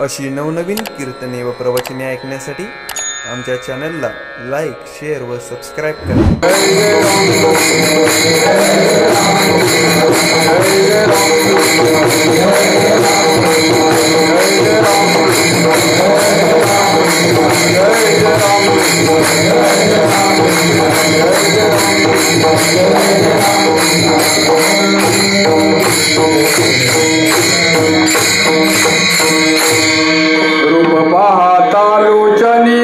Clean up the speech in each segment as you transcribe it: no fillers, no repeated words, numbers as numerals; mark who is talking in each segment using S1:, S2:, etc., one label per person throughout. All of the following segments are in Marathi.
S1: अशी नवनवीन कीर्तने व प्रवचने ऐकण्यासाठी आमच्या चॅनलला लाईक, शेअर व सबस्क्राईब करा.
S2: रूप पाहता लोचनी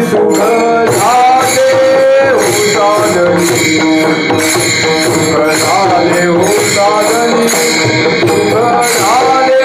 S2: सुख झाले उदादनी, सुख झाले उदादनी, सुख झाले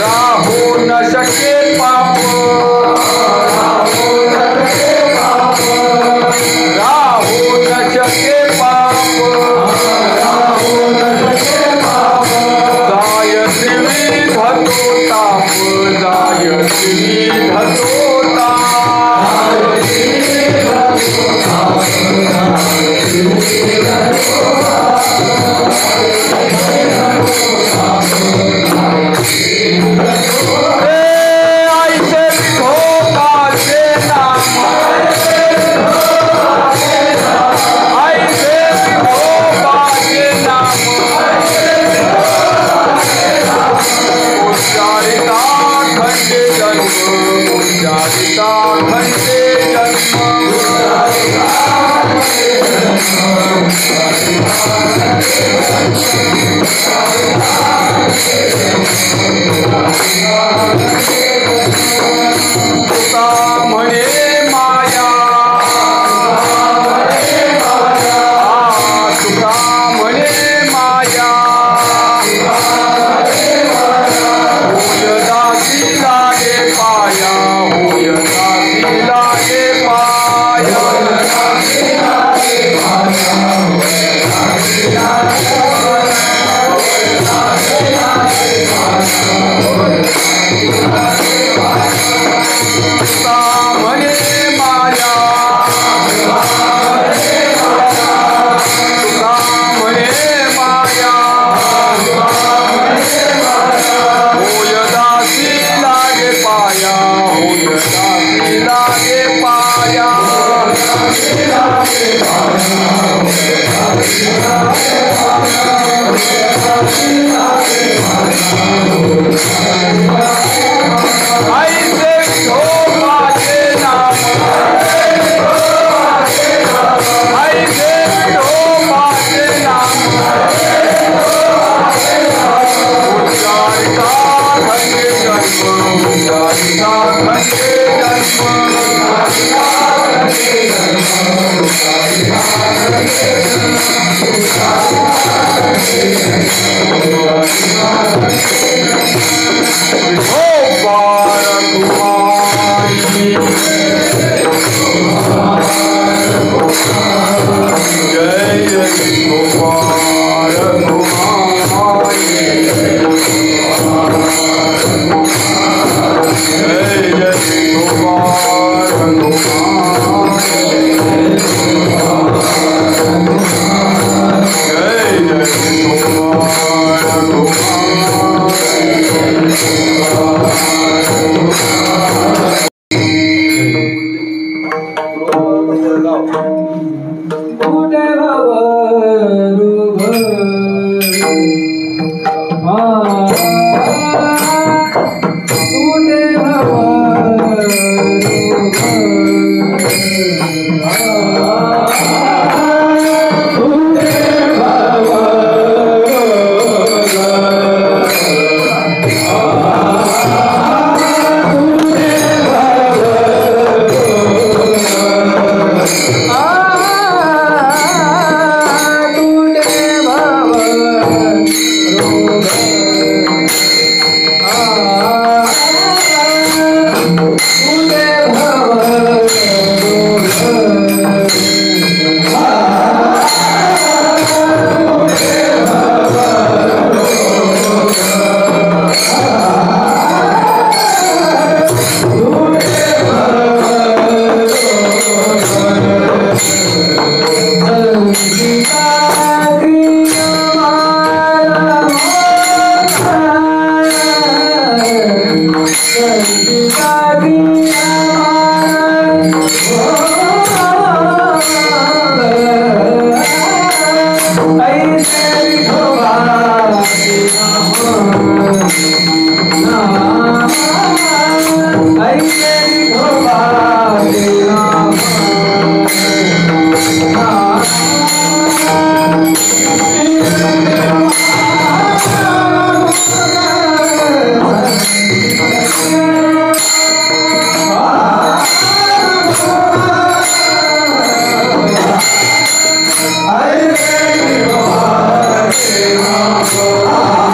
S2: राहू न शके पाप राहू न शके पाप जायसी विधतो ताप जायसी विधतो ताप
S3: I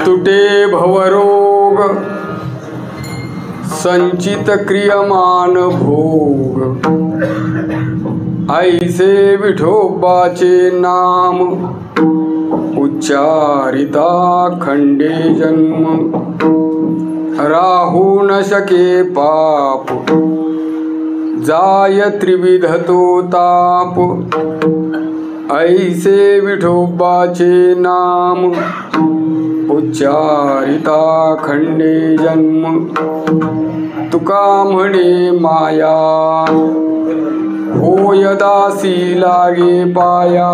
S2: तुटे भवरोग संचित क्रियमान भोग, ऐसे विठोबाचे नाम उच्चारिता खंडे जन्म, राहू न शके पाप, जाय त्रिविध तो ताप, ऐसे विठोबाचे नाम उच्चारिता खंडे जन्म, तुका म्हणे माया होय दासी लागे पाया,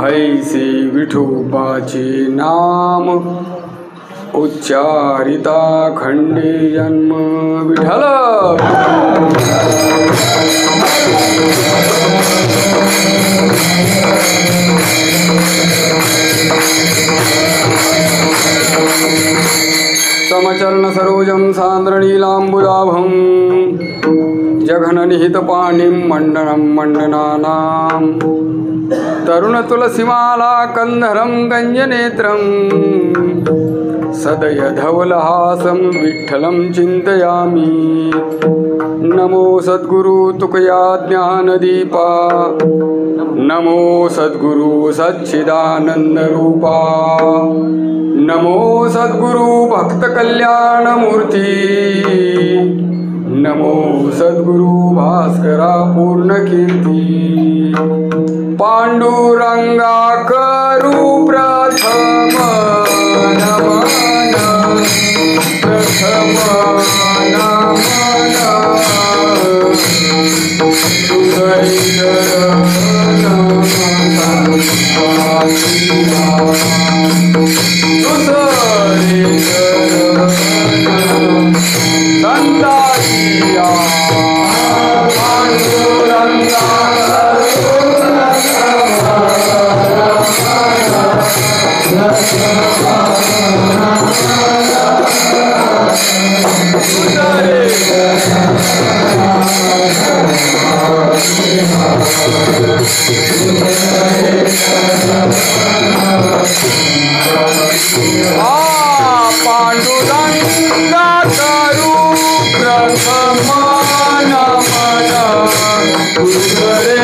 S2: ऐसे विठोबाचे नाम उच्चारिता खंडे जन्म. विठ्ठल समचरण सरोजं सान्द्रनीलाम्बुजाभं, जघननिहितपाणिं मण्डनं मण्डनानां, तरुणतुलसीमाला कंधरं गञ्जनेत्रं, सदय धवलहासं विठ्ठलं चिन्तयामि. नमो सद्गुरु तुकया ज्ञानदीपा, नमो सद्गुरु सच्चिदानंद रूपा, नमो सद्गुरु भक्त कल्याण मूर्ती, नमो सद्गुरु भास्करा पूर्ण कीर्ती. पांडुरंगा करू प्रथम नमन, प्रथम नमन,
S3: Yes,
S2: पांडुरंगा करू प्रथम नमन गुरुरे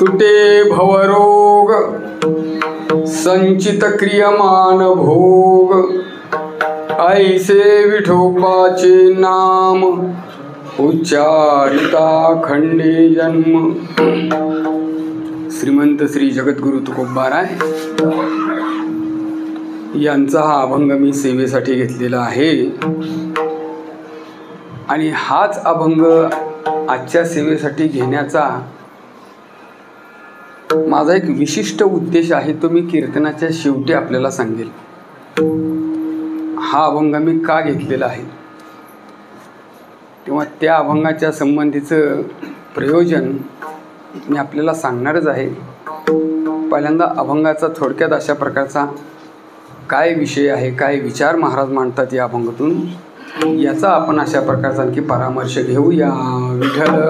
S2: तुटे भवरोग संचित क्रियमान भोग ऐसे विठोबाचे नाम उच्चारिता खंडे जन्म. श्रीमंत श्री जगद्गुरु तुकोबाराय यांचा हा अभंग मी सेवेसाठी घेतलेला आहे आणि हाच अभंग आजच्या सेवेसाठी घेण्याचा माझा एक विशिष्ट उद्देश आहे, तो मी कीर्तनाच्या शेवटी आपल्याला सांगेल. हा अभंग मी का घेतलेला आहे तेव्हा त्या अभंगाच्या संबंधीचं प्रयोजन मी आपल्याला सांगणारच आहे. पहिल्यांदा अभंगाचा थोडक्यात अशा प्रकारचा काय विषय आहे, काय विचार महाराज मांडतात या अभंगातून, याचा आपण अशा प्रकारचा आणखी परामर्श घेऊया. विठ्ठल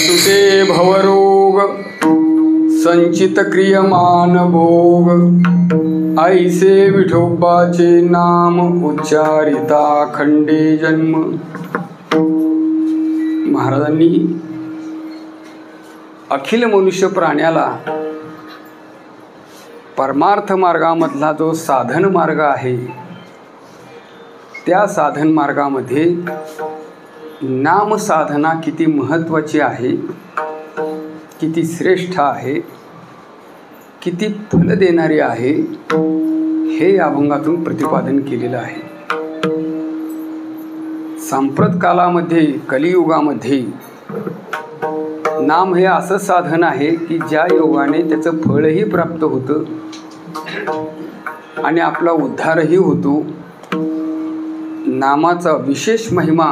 S2: तुटे भवरोग संचित क्रियमान भोग ऐसे विठोबाचे नाम उच्चारिता खंडे जन्म. महाराजांनी अखिल मनुष्य प्राण्याला परमार्थ मार्गामधला जो साधन मार्ग आहे त्या साधन मार्गामध्ये नाम साधना किती महत्त्वाची आहे, किती श्रेष्ठ आहे, किती फल देणारी आहे हे या अभंगातून प्रतिपादन केलेलं आहे. सांप्रत कालामध्ये कलियुगामध्ये नाम हे असं साधन आहे की ज्या योगाने त्याचं फळही प्राप्त होतं आणि आपला उद्धारही होतो. नामाचा विशेष महिमा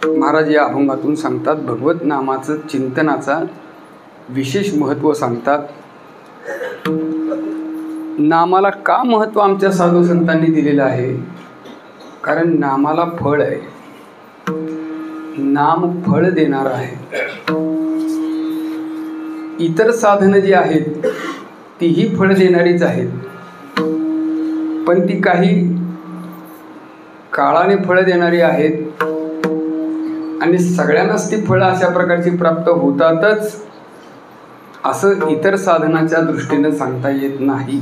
S2: महाराज या अभंगातून सांगतात. भगवत नामाचं चिंतनाचा विशेष महत्त्व सांगतात. नामाला का महत्त्व आमच्या साधू संतांनी दिलेलं आहे, कारण नामाला फळ आहे. नाम फळ देणार आहे. इतर साधनं जी आहेत तीही फळ देणारीच आहेत, पण ती काही काळाने फळ देणारी आहेत आणि सगळ्यांनाच ती फळं अशा प्रकारची प्राप्त होतातच असं इतर साधनाच्या दृष्टीने सांगता येत नाही.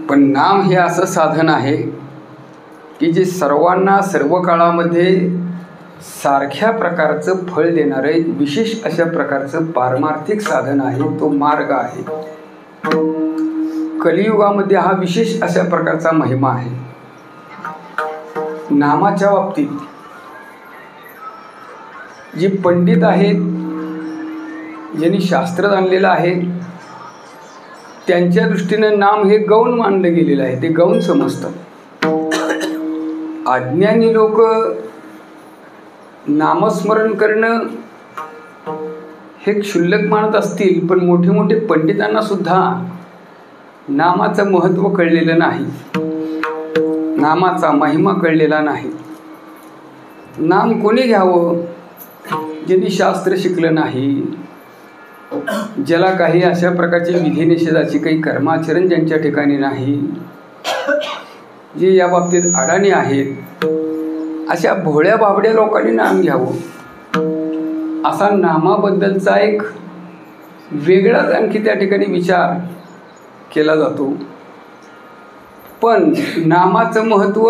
S2: पण नाम हे असं साधन आहे की जे सर्वांना सर्व काळामध्ये सारख्या प्रकारचं फळ देणारे विशेष अशा प्रकारचं पारमार्थिक साधन आहे. तो मार्ग आहे. कलियुगामध्ये हा विशेष अशा प्रकारचा महिमा आहे. नामाच्या बाबतीत जे पंडित आहेत, ज्यांनी शास्त्र जाणलेलं आहे, त्यांच्या दृष्टीनं नाम हे गौण मानलं गेलेलं आहे. ते गौण समजतात. अज्ञानी लोक नामस्मरण करणं हे क्षुल्लक मानत असतील, पण मोठे मोठे पंडितांना सुद्धा नामाचं महत्त्व कळलेलं नाही, नामाचा महिमा कळलेला नाही. नाम कोणी घ्यावं? ज्यांनी शास्त्र शिकलं नाही, ज्याला काही अशा प्रकारची विधिनिषेधाची काही कर्माचरण ज्यांच्या ठिकाणी नाही, जे या बाबतीत अडाणी आहेत, अशा भोळ्या बाबड्या लोकांनी नाम घ्यावं. असा नामाबद्दलचा एक वेगळाच आणखी त्या ठिकाणी विचार केला जातो. पण नामाचं महत्त्व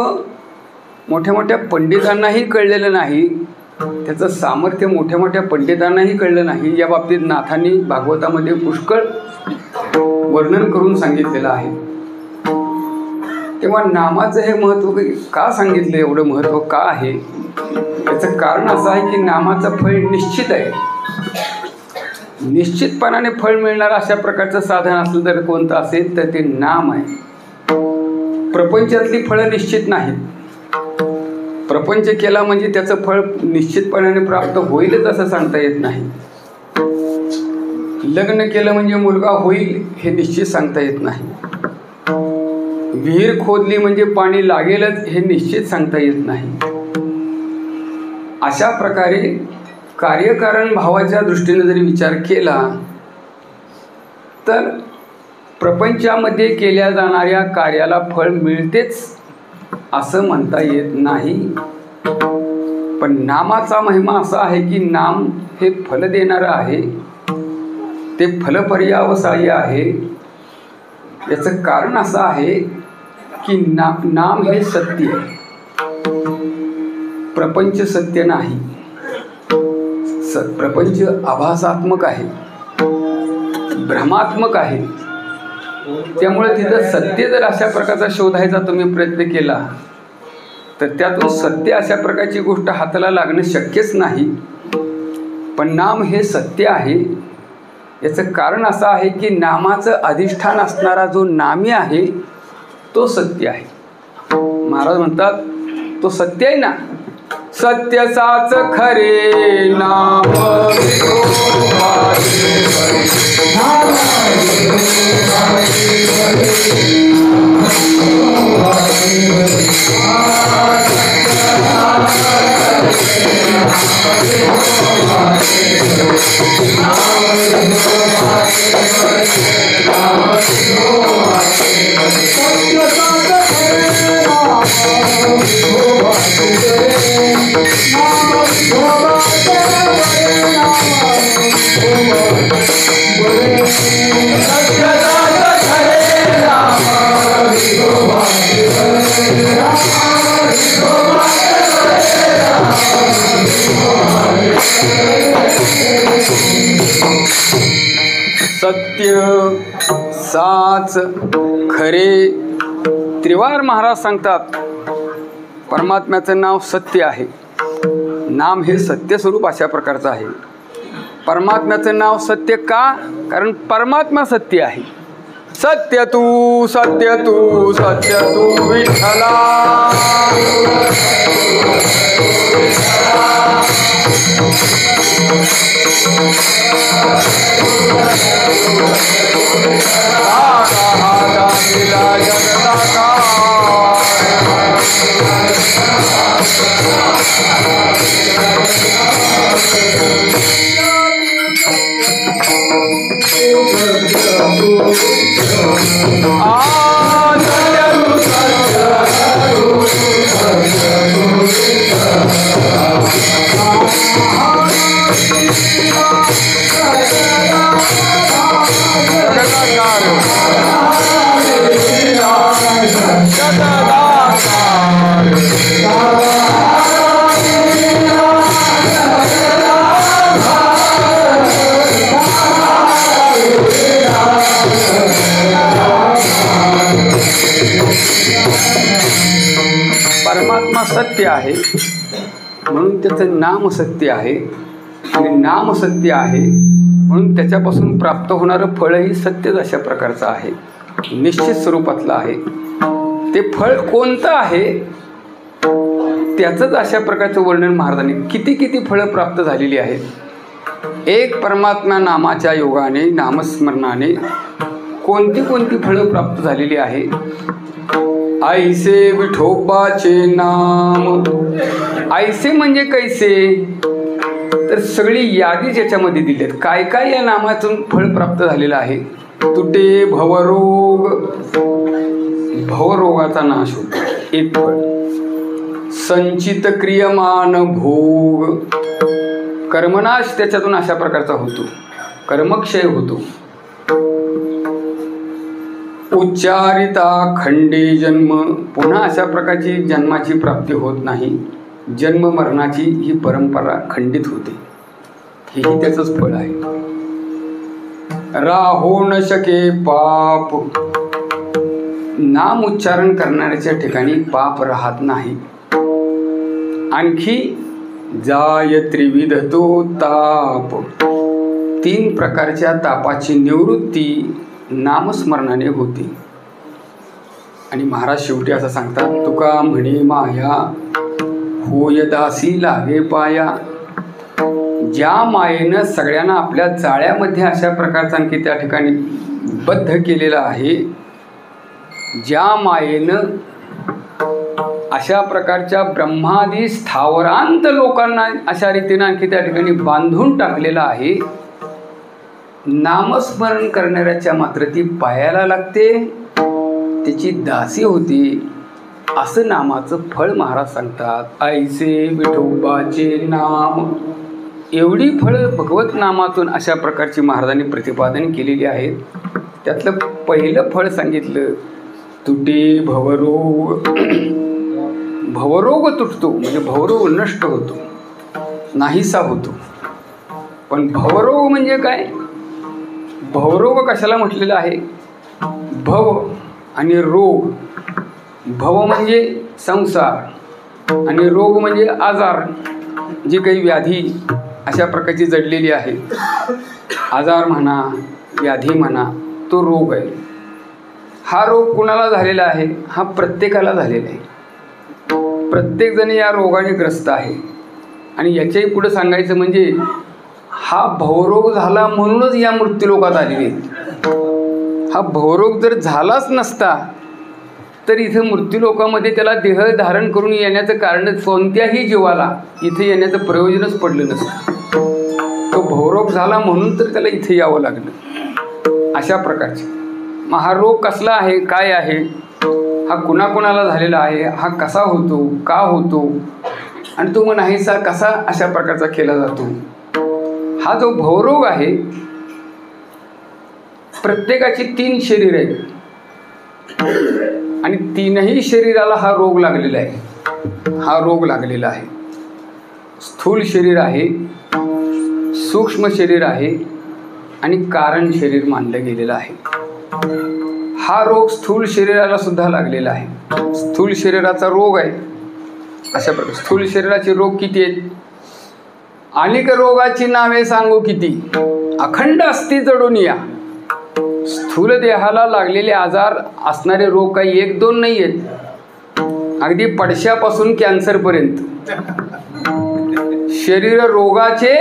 S2: मोठ्या मोठ्या पंडितांनाही कळलेलं नाही, त्याचं सामर्थ्य मोठ्या मोठ्या पंडितांनाही कळलं नाही. या बाबतीत नाथांनी भागवतामध्ये पुष्कळ वर्णन करून सांगितलेलं आहे. तेव्हा नामाचं हे महत्त्व का सांगितलं, एवढं महत्त्व का आहे, याचं कारण असं आहे की नामाचं फळ निश्चित आहे. निश्चितपणाने फळ मिळणारं अशा प्रकारचं साधन असलं तर कोणतं असेल तर ते नाम आहे. प्रपंचातली फळं निश्चित नाहीत. प्रपंच केला म्हणजे त्याचं फळ निश्चितपणाने प्राप्त होईलच असं सांगता येत नाही. लग्न केलं म्हणजे मुलगा होईल हे निश्चित सांगता येत नाही. विहीर खोदली म्हणजे पाणी लागेलच हे निश्चित सांगता येत नाही. अशा प्रकारे कार्यकारण भावाच्या दृष्टीने जरी विचार केला तर प्रपंचामध्ये केल्या जाणाऱ्या कार्याला फळ मिळतेच असं म्हणता येत नाही. पण नामाचा महिमा असा आहे की नाम हे फल देणारं आहे, ते फलपर्यावसायी आहे. याचं कारण असं आहे की नाम हे सत्य आहे, प्रपंच सत्य नाही. प्रपंच आभासात्मक आहे, भ्रमात्मक आहे. त्यामुळे तिथं सत्य जर अशा प्रकारचा शोधायचा तुम्ही प्रयत्न केला तर त्यातून सत्य अशा प्रकारची गोष्ट हाताला लागणं शक्यच नाही. पण नाम हे सत्य आहे. याचं कारण असं आहे की नामाचं अधिष्ठान असणारा जो नामी आहे तो सत्य आहे. महाराज म्हणतात तो सत्य आहे ना, सत्य साच खरे नाम सत्य साच खरे. त्रिवार महाराज सांगतात परमात्म्याचं नाव सत्य आहे. नाम हे सत्य स्वरूप अशा प्रकारचं आहे. परमात्म्याचं नाव सत्य का? कारण परमात्मा सत्य आहे. सत्य तू सत्य तू सत्य तू विठ्ठला, परमात्मा सत्य आहे म्हणून त्याचं नाम सत्य आहे. आणि नाम सत्य आहे म्हणून त्याच्यापासून प्राप्त होणारं फळही सत्यच अशा प्रकारचं आहे, निश्चित स्वरूपातलं आहे. ते फळ कोणतं आहे त्याचंच अशा प्रकारचं वर्णन महाराजांनी किती फळं प्राप्त झालेली आहेत. एक परमात्मा नामाच्या योगाने नामस्मरणाने कोणती फळं प्राप्त झालेली आहे. ऐसे विठोबाचे नाम. ऐसे म्हणजे कैसे तर सगळी यादी ज्याच्यामध्ये दिली आहेत. काय काय या नामातून फळ प्राप्त झालेलं आहे. तुटे भवरोग, भवरोगाचा नाश होतो एक फळ. संचित क्रियमान भोग, कर्मनाश त्याच्यातून अशा प्रकारचा होतो, कर्मक्षय होतो. उच्चारिता खंडे जन्म, पुन्हा अशा प्रकारची जन्माची प्राप्ती होत नाही. जन्म मरणाची ही परंपरा खंडित होते. हेही त्याचंच फळ आहे. राहो न शके पाप, नाम उच्चारण करणाऱ्याच्या ठिकाणी पाप राहत नाही. आणखी जाय त्रिविधतो ताप, 3 प्रकारच्या तापाची निवृत्ती नामस्मरणाने होते. आणि महाराज शेवटी असं सांगतात, तुका म्हणे माया होय दासी लागे पाया. ज्या मायेनं सगळ्यांना आपल्या जाळ्यामध्ये अशा प्रकारचा आणखी त्या ठिकाणी बद्ध केलेला आहे, ज्या मायेनं अशा प्रकारच्या ब्रह्मादी स्थावरांत लोकांना अशा रीतीनं आणखी त्या ठिकाणी बांधून टाकलेला आहे, नामस्मरण करणाऱ्याच्या मात्र ती पायाला लागते, त्याची दासी होती. असं नामाचं फळ महाराज सांगतात. ऐसे विठोबाचे नाम, एवढी फळं भगवत नामातून अशा प्रकारची महाराजांनी प्रतिपादन केलेली आहेत. त्यातलं पहिलं फळ सांगितलं, तुटे भवरोग. भवरोग तुटतो म्हणजे भवरोग नष्ट होतो, नाहीसा होतो. पण भवरोग म्हणजे काय? भवरोग कशाला म्हटलेलं आहे? भव आणि रोग. भव म्हणजे संसार आणि रोग म्हणजे आजार, जी काही व्याधी अशा प्रकारची जडलेली आहे. आजार म्हणा, व्याधी म्हणा, तो रोग आहे. हा रोग कुणाला झालेला आहे? हा प्रत्येकाला झालेला आहे. प्रत्येकजण या रोगाने ग्रस्त आहे. आणि याच्याही पुढे सांगायचं म्हणजे हा भवरोग झाला म्हणूनच या मृत्यूलोकात आलेले. हा भवरोग जर झालाच नसता तर इथं मृत्यूलोकामध्ये त्याला देह धारण करून येण्याचं कारण, कोणत्याही जीवाला इथे येण्याचं प्रयोजनच पडलं नसतं. तो भवरोग झाला म्हणून तर त्याला इथे यावं लागलं. अशा प्रकारचे मग हा रोग कसला आहे, काय आहे, हा कुणाकुणाला झालेला आहे, हा कसा होतो, का होतो, आणि तो मग नाहीसा कसा अशा प्रकारचा केला जातो. हा जो भवरोग आहे, प्रत्येकाची 3 शरीर आहेत आणि 3ही शरीराला हा रोग लागलेला आहे. हा रोग लागलेला आहे. स्थूल शरीर आहे, सूक्ष्म शरीर आहे आणि कारण शरीर मानलं गेलेलं आहे. हा रोग स्थूल शरीराला सुद्धा लागलेला आहे. स्थूल शरीराचा रोग आहे. अशा प्रकारे स्थूल शरीराचे रोग किती आहेत? अनेक रोगाची नावे सांगू किती, अखंड असती जडून या. स्थूल देहाला लागलेले आजार असणारे रोग काही 1-2 नाही आहेत. अगदी पडश्यापासून कॅन्सरपर्यंत शरीर रोगाचे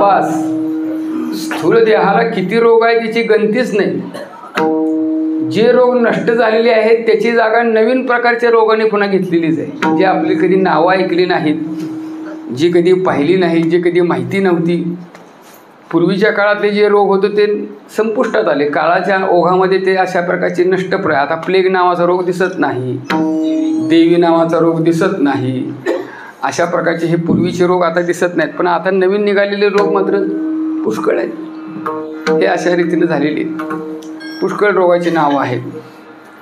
S2: पास. स्थूल देहाला किती रोग आहे त्याची गणतीच नाही. जे रोग नष्ट झालेले आहेत त्याची जागा नवीन प्रकारच्या रोगाने पुन्हा घेतलेलीच आहे, जे आपली कधी नावं ऐकली नाहीत, जी कधी पाहिली नाही, जी कधी माहिती नव्हती. पूर्वीच्या काळातले जे रोग होते ते संपुष्टात आले. काळाच्या ओघामध्ये ते अशा प्रकारचे नष्टप्राय. आता प्लेग नावाचा रोग दिसत नाही, देवी नावाचा रोग दिसत नाही. अशा प्रकारचे हे पूर्वीचे रोग आता दिसत नाहीत. पण आता नवीन निघालेले रोग मात्र पुष्कळ आहेत. हे अशा रीतीने झालेले पुष्कळ रोगाची नावं आहेत,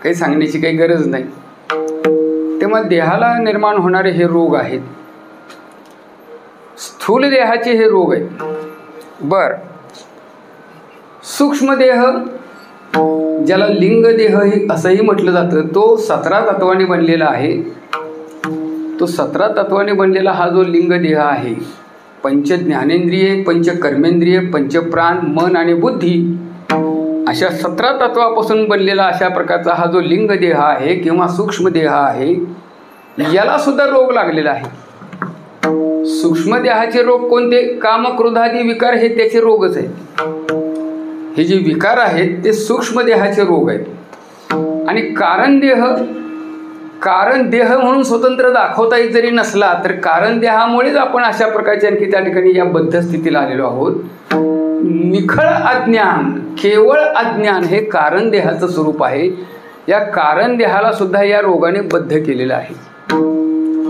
S2: काही सांगण्याची काही गरज नाही. तेव्हा देहाला निर्माण होणारे हे रोग आहेत. स्थूल देहाचे हे रोग आहेत. सूक्ष्म देह, ज्याला लिंग देह असंही म्हटलं जातं, तो 17 तत्वांनी बनलेला आहे. तो 17 तत्वांनी बनलेला हा जो लिंग देह आहे, 5 ज्ञानेंद्रिये, 5 कर्मेंद्रिये, 5 प्राण, मन आणि बुद्धी अशा 17 तत्वापासून बनलेला अशा प्रकारचा हा जो लिंग देह आहे किंवा सूक्ष्म देह आहे, याला सुद्धा रोग लागलेला आहे. सूक्ष्म देहाचे रोग कोणते? काम, क्रोधादी विकार हे त्याचे रोगच आहेत. हे जे विकार आहेत ते सूक्ष्म देहाचे रोग आहेत. आणि कारण देह म्हणून स्वतंत्र दाखवता येत जरी नसला तर कारण देहामुळेच आपण अशा प्रकारच्या आणखी त्या ठिकाणी या बद्ध स्थितीला आलेलो आहोत. निखळ अज्ञान, केवळ अज्ञान हे कारण देहाचं स्वरूप आहे. या कारण देहाला सुद्धा या रोगाने बद्ध केलेलं आहे.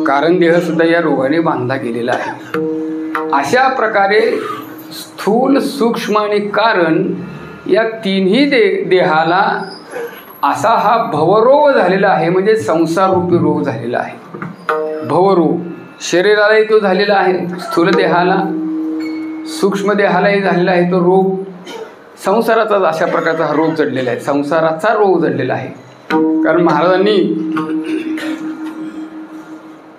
S2: कारण देह सुद्धा या रोगाने बांधला गेलेला आहे. अशा प्रकारे स्थूल, सूक्ष्म आणि कारण या 3ही देहाला असा हा भवरोग झालेला आहे, म्हणजे संसाररूपी रोग झालेला आहे. भवरोग शरीरालाही तो झालेला आहे, स्थूल देहाला, सूक्ष्म देहालाही झालेला आहे तो रोग. संसाराचाच अशा प्रकारचा हा रोग जडलेला आहे, संसाराचा रोग जडलेला आहे. कारण महाराजांनी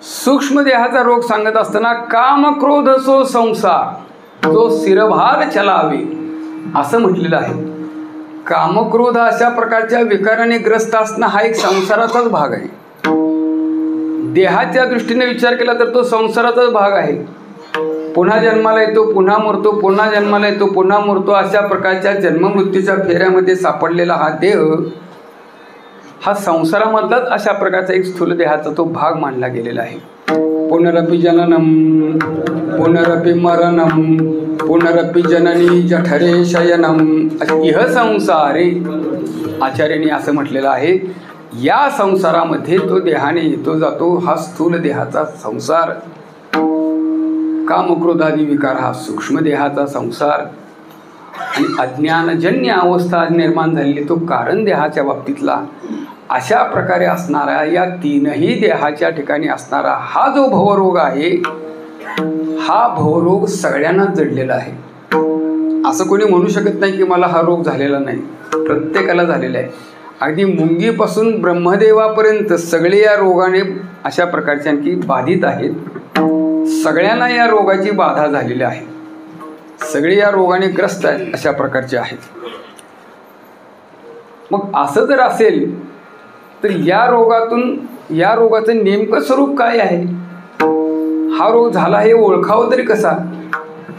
S2: सूक्ष्म देहाचा रोग सांगत असताना काम क्रोध सो संसार तो शिरभार चलावे असं म्हटलेलं आहे. कामक्रोध अशा प्रकारच्या विकाराने ग्रस्त असणं हा एक संसाराचाच भाग आहे. देहाच्या दृष्टीने विचार केला तर तो संसाराचाच भाग आहे. पुन्हा जन्माला येतो, पुन्हा मरतो, पुन्हा जन्माला येतो, पुन्हा मरतो, अशा प्रकारच्या जन्ममृत्यूच्या फेऱ्यामध्ये सापडलेला हा देह हा संसारामधलाच अशा प्रकारचा एक स्थूल देहाचा तो भाग मानला गेलेला आहे. पुनरपि जननम पुनरपि मरणम पुनरपि जननी जठरे शयनम इह संसारे. आचार्यांनी असं म्हटलेलं आहे, या संसारामध्ये तो देहाने येतो जातो हा स्थूल देहाचा संसार. कामक्रोधादी विकार हा सूक्ष्म देहाचा संसार आणि अज्ञानजन्य अवस्था निर्माण झालेली तो कारण देहाच्या बाबतीतला. अशा प्रकारे असणारा या तीनही देहाच्या ठिकाणी असणारा हा जो भवरोग आहे, हा भवरोग सगळ्यांनाच जडलेला आहे. असं कोणी म्हणू शकत नाही की मला हा रोग झालेला नाही, प्रत्येकाला झालेला आहे. अगदी मुंगीपासून ब्रह्मदेवापर्यंत सगळे या रोगाने अशा प्रकारचे आणखी बाधित आहेत. सगळ्यांना या रोगाची बाधा झालेली आहे, सगळे या रोगाने ग्रस्त आहेत, अशा प्रकारचे आहेत. मग असं जर असेल तर या रोगाचं नेमकं स्वरूप काय आहे, हा रोग झाला हे ओळखावं तरी कसा.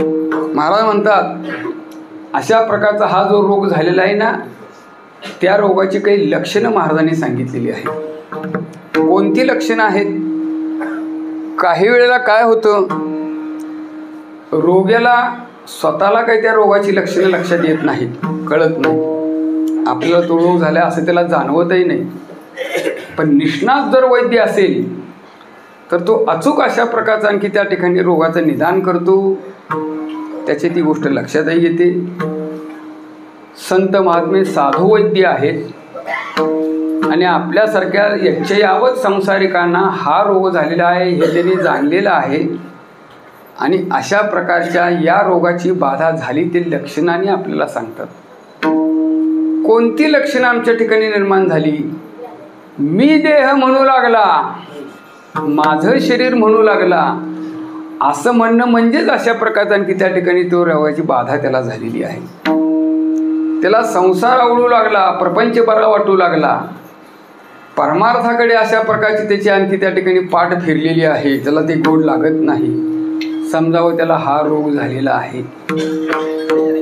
S2: महाराज म्हणतात अशा प्रकारचा हा जो रोग झालेला आहे ना, त्या रोगाची काही लक्षणं महाराजांनी सांगितलेली आहेत. कोणती लक्षणं आहेत. काही वेळेला काय होतं, रोग्याला स्वतःला काही त्या रोगाची लक्षणं लक्षात येत नाहीत, कळत नाही, आपल्याला तो रोग झाला असं त्याला जाणवतही नाही. पण निष्णात जर वैद्य असेल तर तो अचूक अशा प्रकारचा आणखी त्या ठिकाणी रोगाचं निदान करतो, त्याची ती गोष्ट लक्षातही येते. संत महात्मे साधू वैद्य आहेत आणि आपल्यासारख्या यच्चयावत संसारिकांना हा रोग झालेला आहे हे त्यांनी जाणलेलं आहे आणि अशा प्रकारच्या या रोगाची बाधा झाली ते लक्षणाने आपल्याला सांगतात. कोणती लक्षणं आमच्या ठिकाणी निर्माण झाली. मी देह म्हणू लागला, माझं शरीर म्हणू लागला, असं म्हणणं म्हणजेच अशा प्रकारचा आणखी त्या ठिकाणी तो रोगाची बाधा त्याला झालेली आहे. त्याला संसार आवडू लागला, प्रपंच बरा वाटू लागला, परमार्थाकडे अशा प्रकारची त्याची आणखी त्या ठिकाणी पाठ फिरलेली आहे, त्याला ते गोड लागत नाही. समजावं त्याला हा रोग झालेला आहे.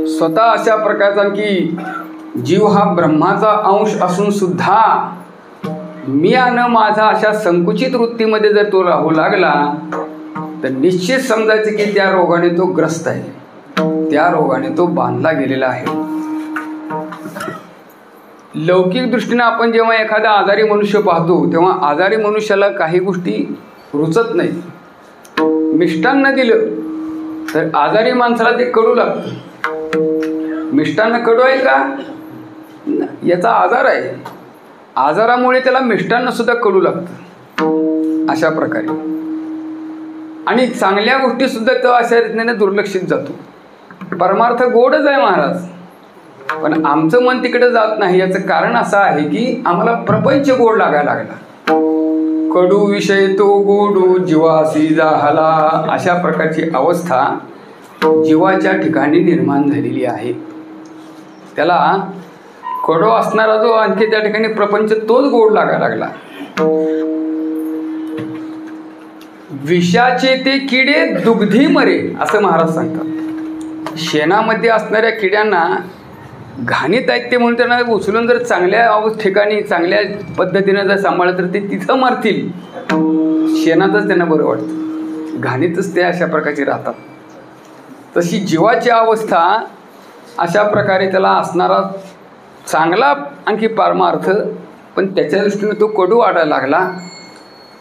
S2: स्वतः अशा प्रकारचा आणखी जीव हा ब्रह्माचा अंश असून सुद्धा मी आणि माझा अशा संकुचित वृत्तीमध्ये जर तो राहू लागला तर निश्चित समजायचं की त्या रोगाने तो ग्रस्त आहे, त्या रोगाने तो बांधला गेलेला आहे. लौकिक दृष्टीने आपण जेव्हा एखादा आजारी मनुष्य पाहतो तेव्हा आजारी मनुष्याला काही गोष्टी रुचत नाही. मिष्टान्न दिलं तर आजारी माणसाला ते कडू लागतं. मिष्टान्न कडू आहे का, याचा आजार आहे, आजारामुळे त्याला मिष्टान्न सुद्धा कडू लागतं. अशा प्रकारे आणि चांगल्या गोष्टी सुद्धा तो अशा रीतीने दुर्लक्षित जातो. परमार्थ गोडच आहे महाराज, पण आमचं मन तिकडे जात नाही. याचं कारण असं आहे की आम्हाला प्रपंच गोड लागायला लागला. कडू विषय तो गोडू जीवासी झाला, अशा प्रकारची अवस्था जीवाच्या ठिकाणी निर्माण झालेली आहे. त्याला कडू असणारा जो आणखी त्या ठिकाणी प्रपंच तोच गोड लागायला लागला. विषाचे ते किडे दुग्धी मरे असं महाराज सांगतात. शेणामध्ये असणाऱ्या किड्यांना घाणीत आहेत ते म्हणून त्यांना उचलून जर चांगल्या ठिकाणी चांगल्या पद्धतीनं जर सांभाळलं तर ते तिथं मरतील. शेणातच त्यांना बरं वाटतं, घाणीतच ते अशा प्रकारचे राहतात. तशी जीवाची अवस्था अशा प्रकारे त्याला असणारा चांगला आणखी परमार्थ, पण त्याच्या दृष्टीने तो कडू वाढायला लागला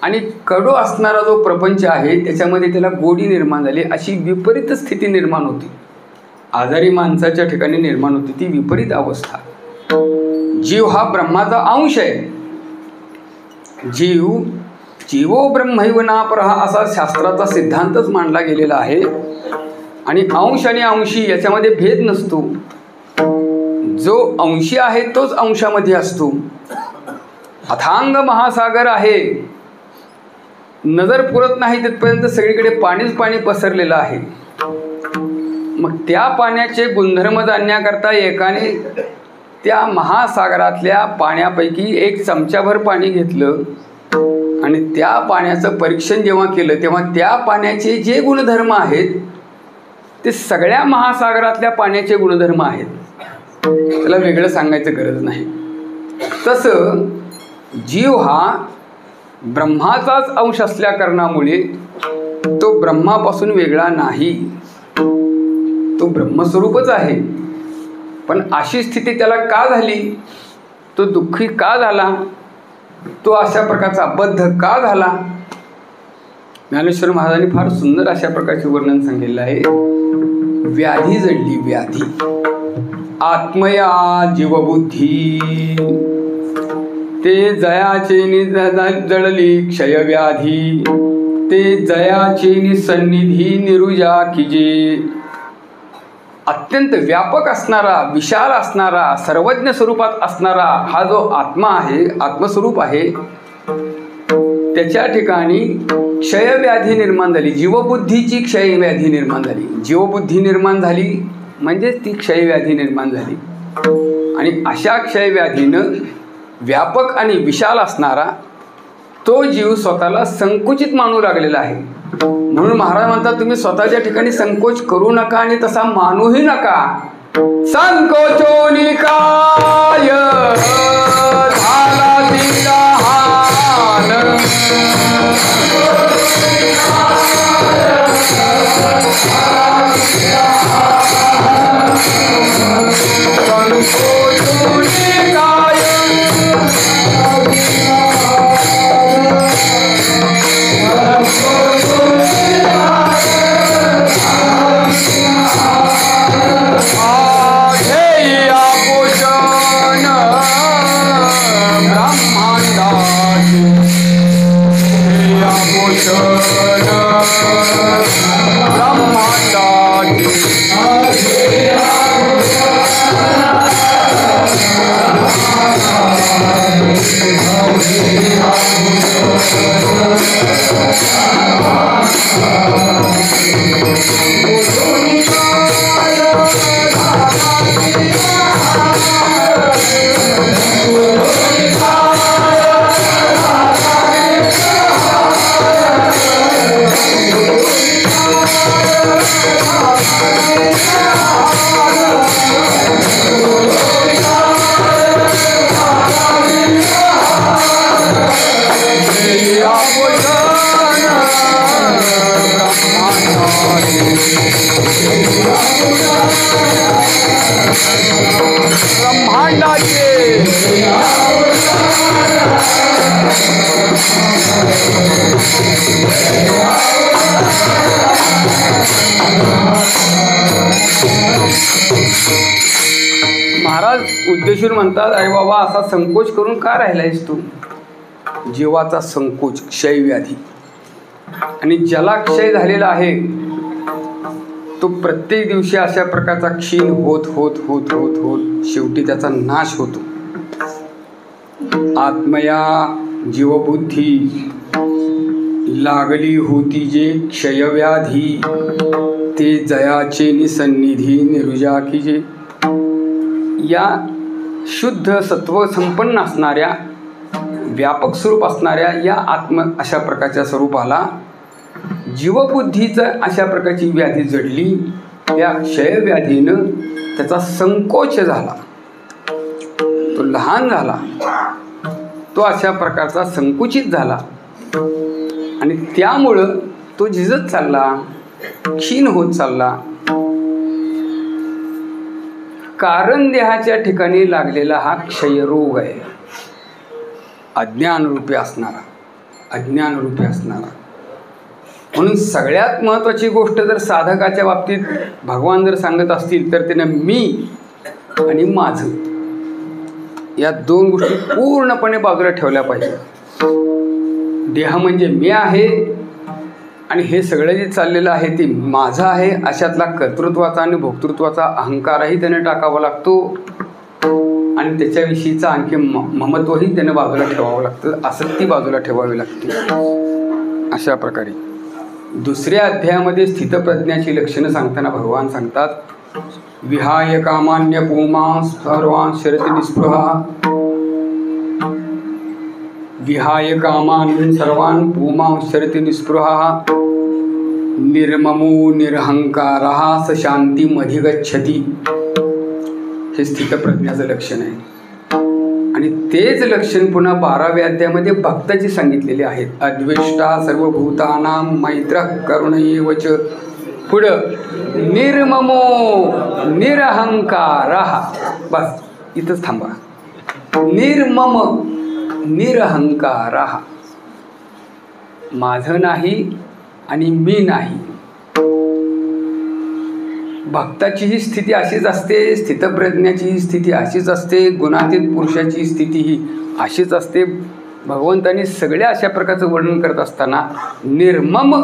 S2: आणि कडू असणारा जो प्रपंच आहे त्याच्यामध्ये त्याला गोडी निर्माण झाली. अशी विपरीत स्थिती निर्माण होती, आजारी माणसाच्या ठिकाणी निर्माण होती ती विपरीत अवस्था. जीव हा ब्रह्माचा अंश आहे. जीवो ब्रह्मैव नापरः असा शास्त्राचा सिद्धांतच मांडला गेलेला आहे. आणि अंश आणि अंशी याच्यामध्ये भेद नसतो. जो अंशी आहे तोच अंशामध्ये असतो. अथांग महासागर आहे, नजर पुरत नाही तिथपर्यंत सगळीकडे पाणीच पाणी पसरलेलं आहे. मग त्या पाण्याचे गुणधर्म जाणण्याकरता एकाने त्या महासागरातल्या पाण्यापैकी 1 चमचाभर पाणी घेतलं आणि त्या पाण्याचं परीक्षण जेव्हा केलं तेव्हा त्या पाण्याचे जे गुणधर्म आहेत ते सगळ्या महासागरातल्या पाण्याचे गुणधर्म आहेत. त्याला वेगळं सांगायचं गरज नाही. तसं जीव हा ब्रह्माचाच अंश असल्या कारणामुळे तो ब्रह्मापासून वेगळा नाही. तो ब्रह्मस्वरूपच आहे. पण अशी स्थिती त्याला का झाली, तो दुःखी का झाला, तो अशा प्रकारचा बद्ध का झाला. ज्ञानेश्वर महाराजांनी फार सुंदर अशा प्रकारचे वर्णन सांगितलं आहे. व्याधी जडली व्याधी, आत्मया जीवबुद्धी, ते जयाचे जळली क्षयव्याधी, ते जयाचे सन्निधी निरुजा कीजे. अत्यंत व्यापक असणारा, विशाल असणारा, सर्वज्ञ स्वरूपात असणारा हा जो आत्मा आहे, आत्मस्वरूप आहे, त्याच्या ठिकाणी क्षयव्याधी निर्माण झाली. जीवबुद्धीची क्षयव्याधी निर्माण झाली. जीवबुद्धी निर्माण झाली म्हणजेच ती क्षयव्याधी निर्माण झाली. आणि अशा क्षयव्याधीनं व्यापक आणि विशाल असणारा तो जीव स्वतःला संकुचित मानू लागलेला आहे. म्हणून महाराज म्हणतात तुम्ही स्वतःच्या ठिकाणी संकोच करू नका आणि तसा मानूही नका. संकोचोनी काय झाला तिला हान, संकोचोनी काय महाराज उद्देशून म्हणतात अरे बाबा असा संकोच करून का राहिलायस तू. जीवाचा संकोच क्षयव्याधी, आणि ज्याला क्षय झालेला आहे तो प्रत्येक दिवशी अशा प्रकारचा क्षीण होत होत होत होत होत शेवटी त्याचा नाश होतो. आत्मया जीवबुद्धी लागली होती जे क्षयव्याधी, ते जयाचे निसन्निधी निरुजा कीजे. या शुद्ध सत्व संपन्न असणाऱ्या, व्यापक स्वरूप असणाऱ्या या आत्म अशा प्रकारच्या स्वरूपाला जीवबुद्धीचं अशा प्रकारची व्याधी जडली. या क्षयव्याधीनं त्याचा संकोच झाला, तो लहान झाला, तो अशा प्रकारचा संकुचित झाला आणि त्यामुळं तो झिजत चालला, क्षीण होत चालला. कारण देहाच्या ठिकाणी लागलेला हा क्षयरोग आहे, अज्ञानरूपी असणारा, अज्ञानरूपी असणारा. म्हणून सगळ्यात महत्त्वाची गोष्ट जर साधकाच्या बाबतीत भगवान जर सांगत असतील तर त्यानं मी आणि माझं या दोन गोष्टी पूर्णपणे बाजूला ठेवल्या पाहिजे. देह म्हणजे मी आहे आणि हे सगळं जे चाललेलं आहे ते माझं आहे, अशातला कर्तृत्वाचा आणि भोक्तृत्वाचा अहंकारही त्याने टाकावा लागतो आणि त्याच्याविषयीचा आणखी ममत्वही त्याने बाजूला ठेवावं लागतं, आसक्ती बाजूला ठेवावी लागते. अशा प्रकारे दुसऱ्या अध्यायामध्ये स्थितप्रज्ञाची लक्षणं सांगताना भगवान सांगतात, विहाय कामान्य पुमांस सर्वान् शरति निस्पृहा. विहाय कामान् सर्वान् पुमांस शरति निस्पृहा निर्ममो निरहंकारः स शांतिमधिगच्छति. हे स्थितप्रज्ञाचं लक्षण आहे. आणि तेच लक्षण पुन्हा 12व्या अध्यायामध्ये भक्ताची सांगितलेले आहेत. अद्वेष्टा सर्वभूतानां मैत्रः करुण एव च. पुढं निर्ममो निरहंकारः. बस इथंच थांबा. निर्मम निरहंकारः, माझं नाही आणि मी नाही. भक्ताची ही स्थिती अशीच असते, स्थितप्रज्ञाची ही स्थिती अशीच असते, गुणातीत पुरुषाची स्थिती ही अशीच असते. भगवंतांनी सगळ्या अशा प्रकारचं वर्णन करत असताना निर्मम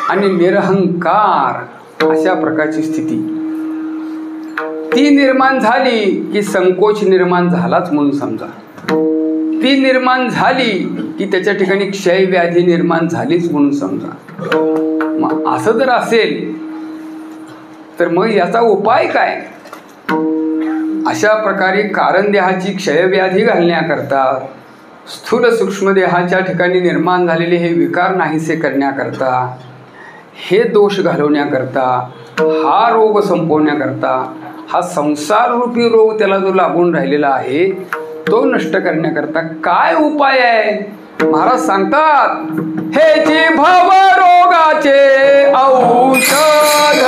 S2: आणि निरहंकार अशा प्रकारची स्थिती ती निर्माण झाली की संकोच निर्माण झालाच म्हणून समजा. ती निर्माण झाली की त्याच्या ठिकाणी क्षयव्याधी निर्माण झालीच म्हणून समजा. मग असं जर असेल तर मग याचा उपाय काय? अशा प्रकारे कारण देहाची क्षयव्याधी घालण्याकरता, स्थूल सूक्ष्म देहाच्या ठिकाणी निर्माण झालेले हे विकार नाहीसे करण्याकरता, हे दोष घालवण्याकरता, हा रोग संपवण्याकरता, हा संसार रूपी रोग त्याला जो लागून राहिलेला आहे तो नष्ट करण्याकरता काय उपाय आहे? महाराज सांगतात, हे जी भव रोगाचे औषध.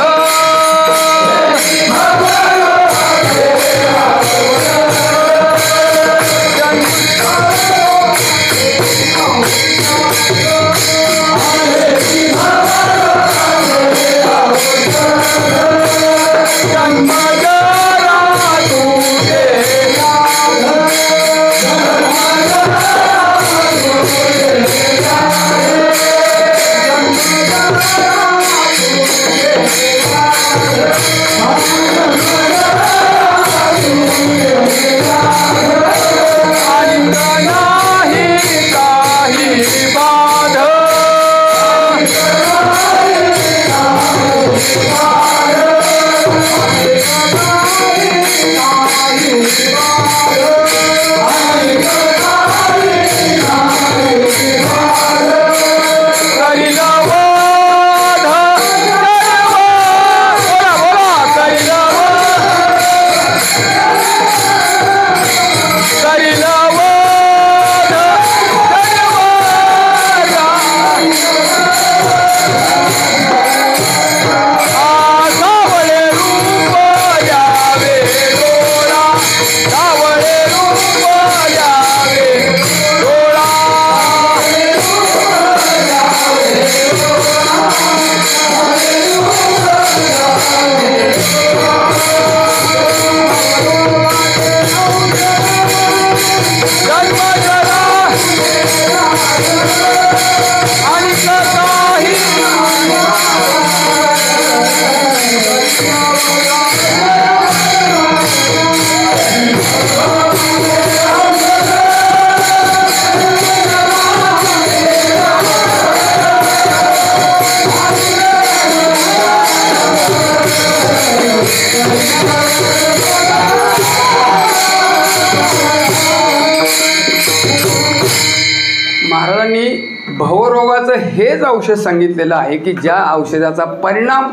S2: महाराजांनी भवरोगाचं हेच औषध सांगितलेलं आहे की ज्या औषधाचा परिणाम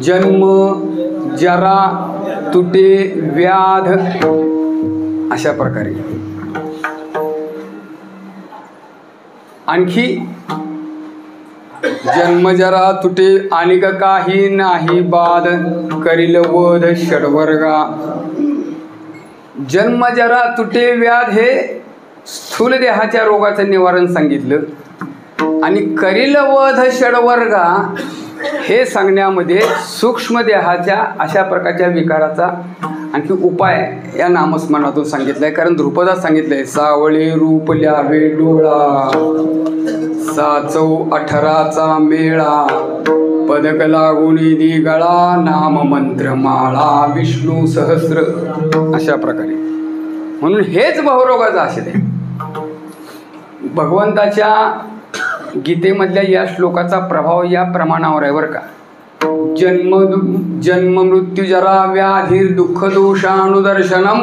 S2: जन्म, जरा, तुटे, व्याध अशा प्रकारे. आणखी जन्म, जरा, तुटे आणि काही नाही बाध करील वध षडवर्गा. जन्म, जरा, तुटे, व्याध हे स्थूल देहाच्या रोगाचं निवारण सांगितलं आणि करील वध षडवर्गा हे सांगण्यामध्ये सूक्ष्म देहाच्या अशा प्रकारच्या विकाराचा आणखी उपाय या नामस्मरणातून सांगितलंय. कारण ध्रुपदात सांगितलंय, सावळे रूप ल्यावे डोळा, 618चा मेळा, पदक लागून गळा, नाम मंत्र माळा, विष्णू सहस्र. अशा प्रकारे म्हणून हेच भवरोगाचं औषध आहे. भगवंताच्या गीतेमधल्या या श्लोकाचा प्रभाव या प्रमाणावर आहे बरं का. जन्म मृत्यू जरा व्याधी दुःख दोषानुदर्शनम,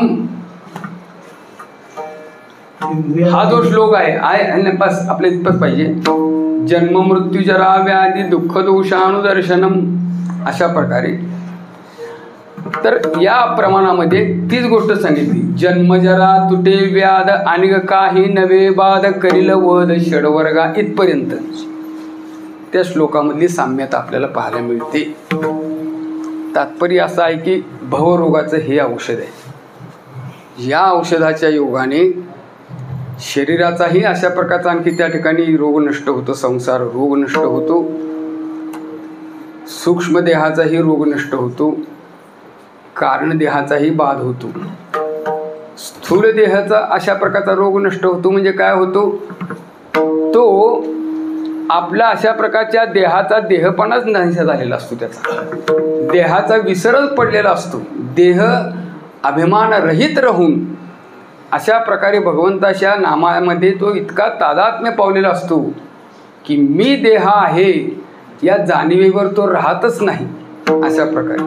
S2: हा जो श्लोक आहे बस आपल्या इतपत पाहिजे. जन्म मृत्यू जरा व्याधी दुःख दोषानुदर्शनम अशा प्रकारे. तर या प्रमाणामध्ये तीच गोष्ट सांगितली. जन्म जरा तुटे व्याध आणि काही नवे बाध करील वध षडवर्गा इथपर्यंत त्या श्लोकामधली साम्यता आपल्याला पाहायला मिळते. तात्पर्य असं आहे की भवरोगाचं हे औषध आहे. या औषधाच्या योगाने शरीराचाही अशा प्रकारचा आणखी त्या ठिकाणी रोग नष्ट होतो, संसार रोग नष्ट होतो, सूक्ष्म देहाचाही रोग नष्ट होतो, कारण देहाचाही बाध होतो, स्थूल देहाचा अशा प्रकारचा रोग नष्ट होतो. म्हणजे काय होतो, तो आपला अशा प्रकारच्या देहाचा देहपणाच नाहीसा झालेला असतो, त्याचा देहाचा विसरच पडलेला असतो. देह अभिमान रहित राहून अशा प्रकारे भगवंताच्या नामामध्ये तो इतका तादात्म्य पावलेला असतो की मी देह आहे या जाणीवेवर तो राहतच नाही. अशा प्रकारे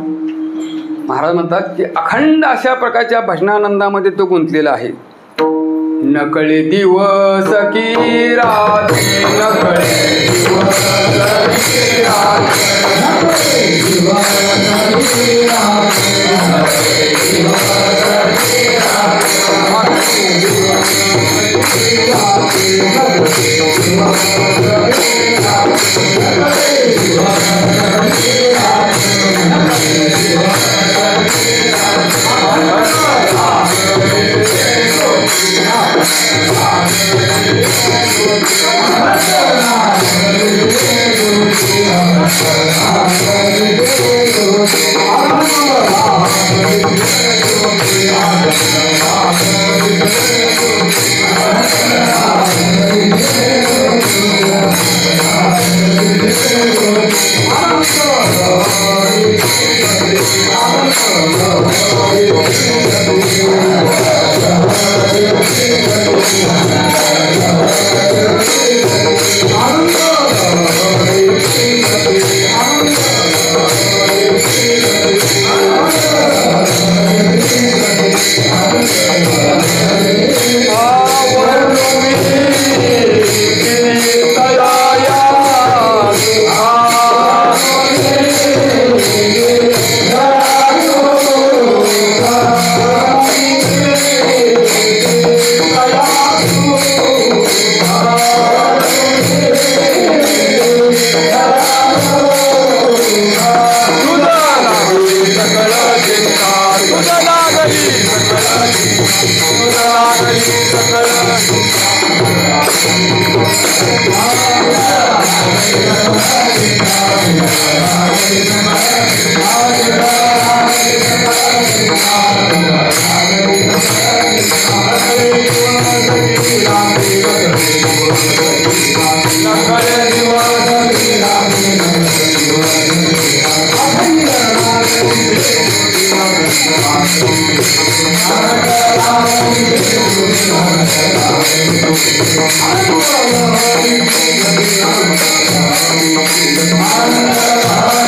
S2: महाराज म्हणतात की अखंड अशा प्रकारच्या भजनानंदामध्ये तो गुंतलेला आहे. नकळे दिवस की रात्री, नकळे दिवस की रात्री, नकळे दिवस की रात्री, नकळे दिवस की रात्री, नकळे दिवस की रात्री, नकळे दिवस की रात्री, नकळे दिवस की रात्री, नकळे दिवस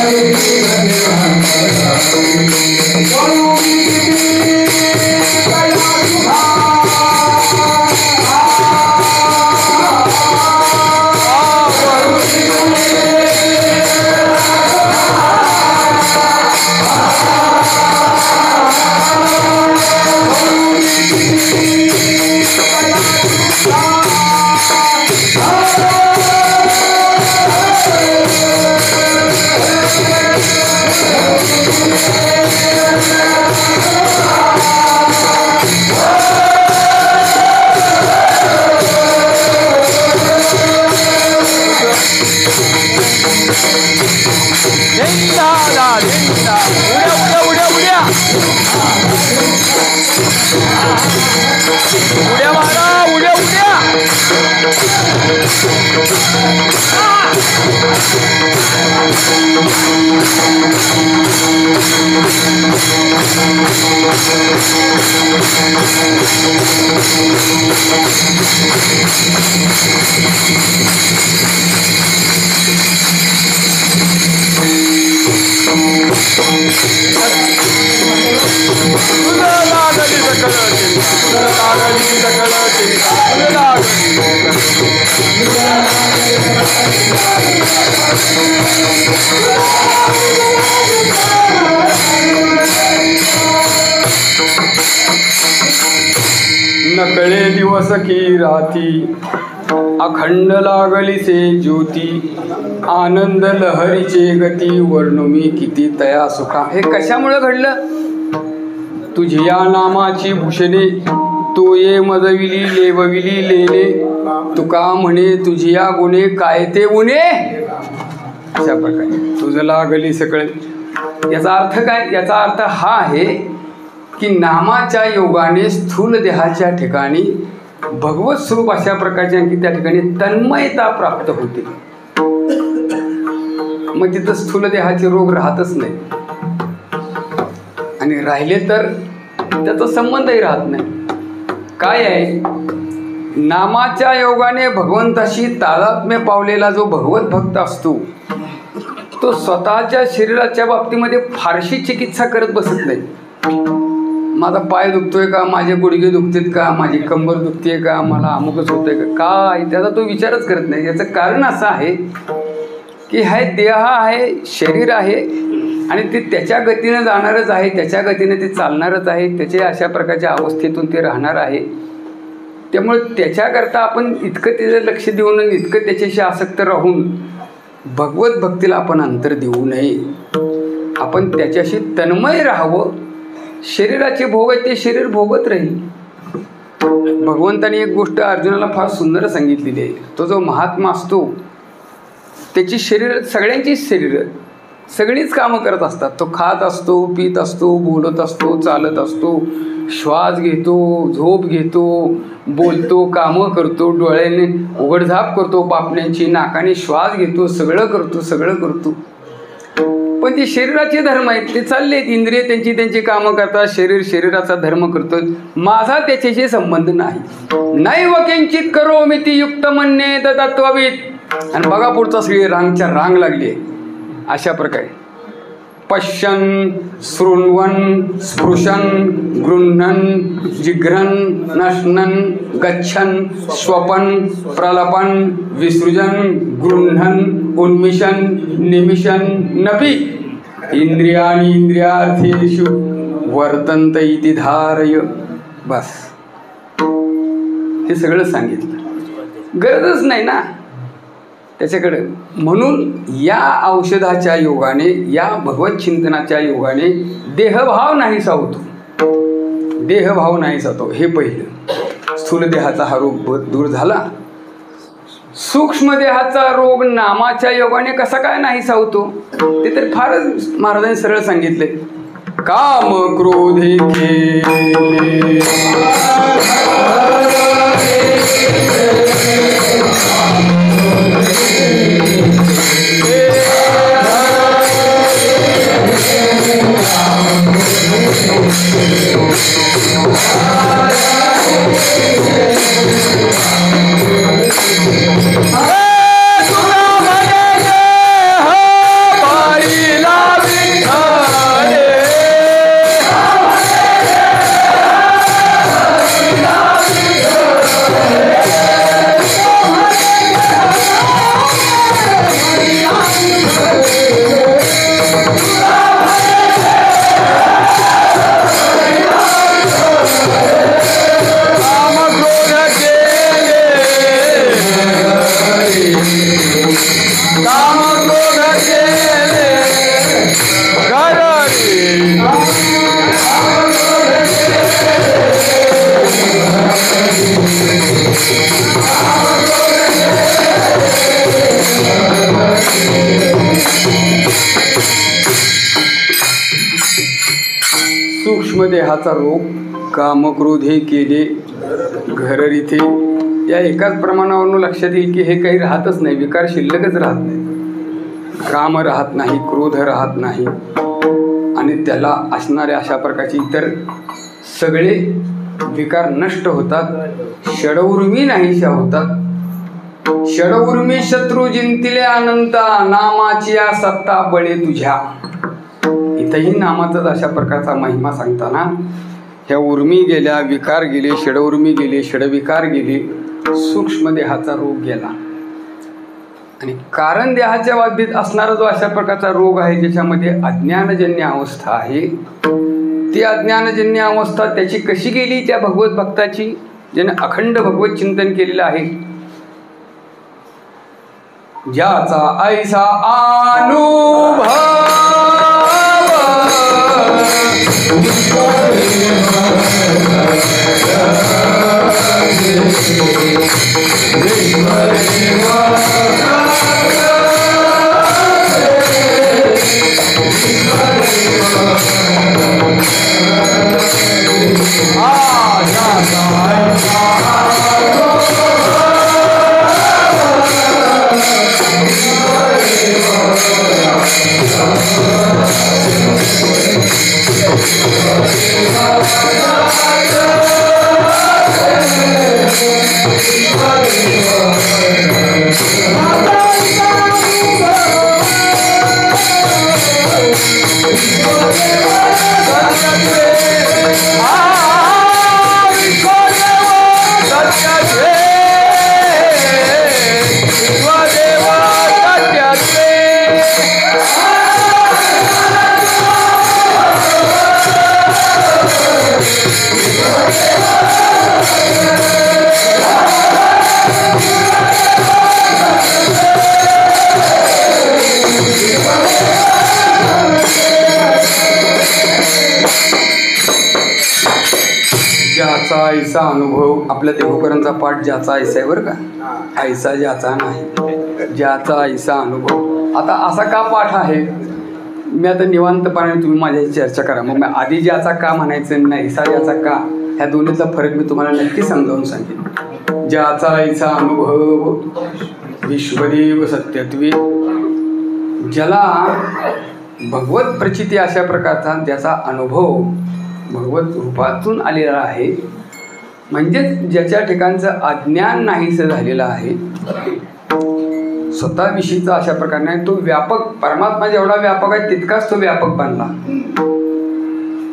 S3: Hare
S2: नकळे दिवस की राती अखंड लागलीसे ज्योती आनंद लहरीचे गती वर्णुमी किती तया सुखा. हे कशामुळे घडलं? तुझी या नामाची भूषणे तो ये मजविली लेवविली लेणे तुका म्हणे तुझी या गुणे काय ते उणे. अशा प्रकारे तुझं लागली सगळे. याचा अर्थ काय? याचा अर्थ हा आहे की नामाच्या योगाने स्थूल देहाच्या ठिकाणी भगवत स्वरूप अशा प्रकारचे की त्या ठिकाणी तन्मयता प्राप्त होते. मग तिथं स्थूल देहाचे रोग राहतच नाही आणि राहिले तर त्याचा संबंधही राहत नाही. काय आहे? नामाच्या योगाने भगवंताशी तादात्म्य पावलेला जो भगवत भक्त असतो तो स्वतःच्या शरीराच्या बाबतीमध्ये फारशी चिकित्सा करत बसत नाही. माझा पाय दुखतोय का, माझे गुडघे दुखतेत का, माझी कंबर दुखतेय का, मला अमुकच होतंय का, काय त्याचा तो विचारच करत नाही. याचं कारण असं आहे की हा देह आहे, शरीर आहे आणि ते त्याच्या गतीनं जाणारच आहे, त्याच्या गतीने ते चालणारच आहे, त्याच्या अशा प्रकारच्या अवस्थेतून ते राहणार आहे. त्यामुळे त्याच्याकरता आपण इतकं त्याचं लक्ष देऊन इतकं त्याच्याशी आसक्त राहून भगवत भक्तीला आपण अंतर देऊ नये. आपण त्याच्याशी तन्मय राहावं. शरीराचे भोग आहे ते शरीर भोगत राहील. भगवंताने एक गोष्ट अर्जुनाला फार सुंदर सांगितलेली आहे. तो जो महात्मा असतो त्याची शरीर सगळ्यांचीच शरीर सगळीच कामं करत असतात. तो खात असतो, पीत असतो, बोलत असतो, चालत असतो, श्वास घेतो, झोप घेतो, बोलतो, कामं करतो, डोळ्याने उघडझाप करतो, पापण्यांची नाकाने श्वास घेतो, सगळं करतो. पण ते शरीराचे धर्म आहेत, ते चाललेत. इंद्रिय त्यांची कामं करतात, शरीर शरीराचा धर्म करतोय. माझा त्याच्याशी संबंध नाही. नैव किंचित करोमीति युक्त म्हणणे तत्त्वविद. आणि बघा पुढचा सगळी रांगच्या रांग लागली आहे. अशा प्रकारे पश्यन शृण्वन् स्पृशन गृह्णन जिघ्रन नश्नन गच्छन स्वपन प्रलपन विसृजन गृह्णन उन्मिशन निमिशन नपि इंद्रियाणि इंद्रियार्थेषु वर्तन्त इति धारय. बस हे सगळं सांगितलं. गरजच नाही ना त्याच्याकडे. म्हणून या औषधाच्या योगाने, या भगवत चिंतनाच्या योगाने देहभाव नाहीसा होतो. देहभाव नाहीसा होतो. हे पहिलं. स्थूल देहाचा हा रोग दूर झाला. सूक्ष्म देहाचा रोग नामाच्या योगाने कसा काय नाहीसा होतो ते तर फारच महाराजांनी सरळ सांगितले. काम क्रोधे केले सूक्ष्म देहाचा रोग कामक्रोधे केले घररिथे या एकाच प्रमाणावरून लक्षात येईल की हे काही राहतच नाही, विकार शिल्लकच राहत नाही. काम राहत नाही, क्रोध राहत नाही आणि त्याला असणाऱ्या अशा प्रकारचे इतर सगळे विकार नष्ट होतात. षडउर्मी नाहीशा होतात. षडउर्मी शत्रू जिंतिले अनंता, नामाची या सत्ता बळे तुझ्या. इथंही नामाचाच अशा प्रकारचा महिमा सांगताना ह्या उर्मी गेल्या, विकार गेले, षडउर्मी गेले, षडविकार गेले, सूक्ष्म देहाचा रोग गेला. आणि कारण देहाच्या बाबतीत असणारा जो अशा प्रकारचा रोग आहे ज्याच्यामध्ये अज्ञानजन्य अवस्था आहे, ती अज्ञानजन्य अवस्था त्याची कशी गेली त्या भगवत भक्ताची, ज्याने अखंड भगवत चिंतन केलेलं आहे. ज्याचा ऐसा अनुभव ज्याचा ऐसा अनुभव. आपल्या देवकरांचा पाठ ज्याचा ऐसा आहे बरं का, ऐसा ज्याचा नाही, ज्याचा ऐसा अनुभव. आता असा का पाठ आहे, मी आता निवांतपणे तुम्ही माझ्याशी चर्चा करा. मग मी आधी ज्याचा का म्हणायचं नाही, ऐसा ज्याचा का, ह्या दोन्हीचा फरक मी तुम्हाला नक्की समजावून सांगेन. ज्याचा ऐसा अनुभव विश्वदेव सत्यत्वे, ज्याला भगवत प्रचिती अशा प्रकारचा ज्याचा अनुभव भगवत रूपातून आलेला आहे, म्हणजेच ज्याच्या ठिकाणचं अज्ञान नाहीसं झालेलं आहे, स्वतःविषयीचा अशा प्रकारे तो व्यापक, परमात्मा जेवढा व्यापक आहे तितकाच तो व्यापक बनला.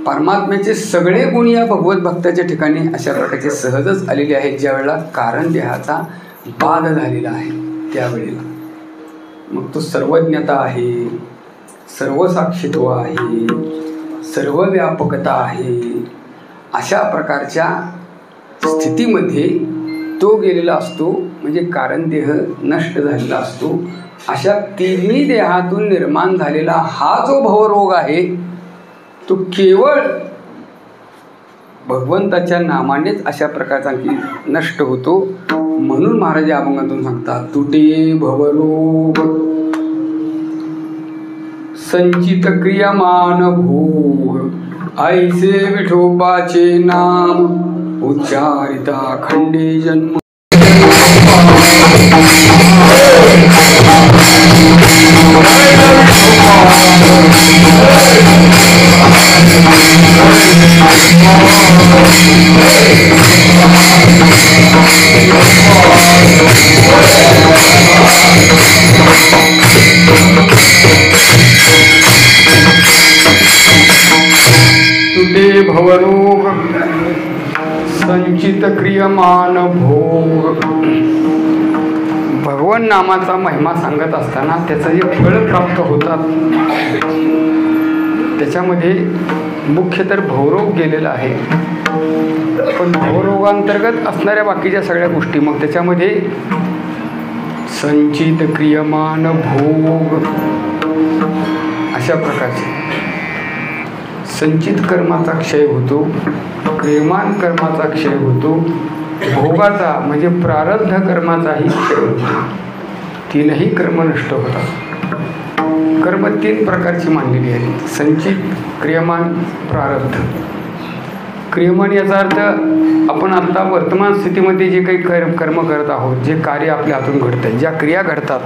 S2: परमात्म्याचे सगळे गुण या भगवत भक्ताच्या ठिकाणी अशा प्रकारचे सहजच आलेले आहेत. ज्या वेळेला कारण देहाचा बाध झालेला आहे त्यावेळेला मग तो सर्वज्ञता आहे, सर्वसाक्षित्व आहे, सर्व व्यापकता आहे. अशा प्रकारच्या स्थितीमध्ये तो गेलेला असतो, म्हणजे कारण देह नष्ट झालेला असतो. अशा तिन्ही देहातून निर्माण झालेला हा जो भवरोग आहे तो केवळ भगवंताच्या नामानेच अशा प्रकारचा नष्ट होतो. म्हणून महाराज अभंगातून सांगतात, तुटे भवरोग संचित क्रियमान भोग, ऐसे विठोबाचे नाम उच्चारिता खंडे जन्म. तुटे भवरोग संचित क्रियमान भोग. भगवान नामाचा महिमा सांगत असताना त्याचं जे फळ प्राप्त होतात त्याच्यामध्ये मुख्य तर भवरोग गेलेला आहे. पण भवरोगांतर्गत असणाऱ्या बाकीच्या सगळ्या गोष्टी, मग त्याच्यामध्ये संचित क्रियमान भोग अशा प्रकारचे संचित कर्माचा क्षय होतो, क्रियमान कर्माचा क्षय होतो, भोगाचा म्हणजे प्रारब्ध कर्माचाही क्षय होतो. तीनही कर्म नष्ट होतात. कर्म तीन प्रकारची मानलेली आहेत, संचित, क्रियमान, प्रारब्ध. क्रियमान याचा अर्थ आपण आता वर्तमान स्थितीमध्ये जे काही कर्म करत आहोत, जे कार्य आपल्या हातून घडतं, ज्या क्रिया घडतात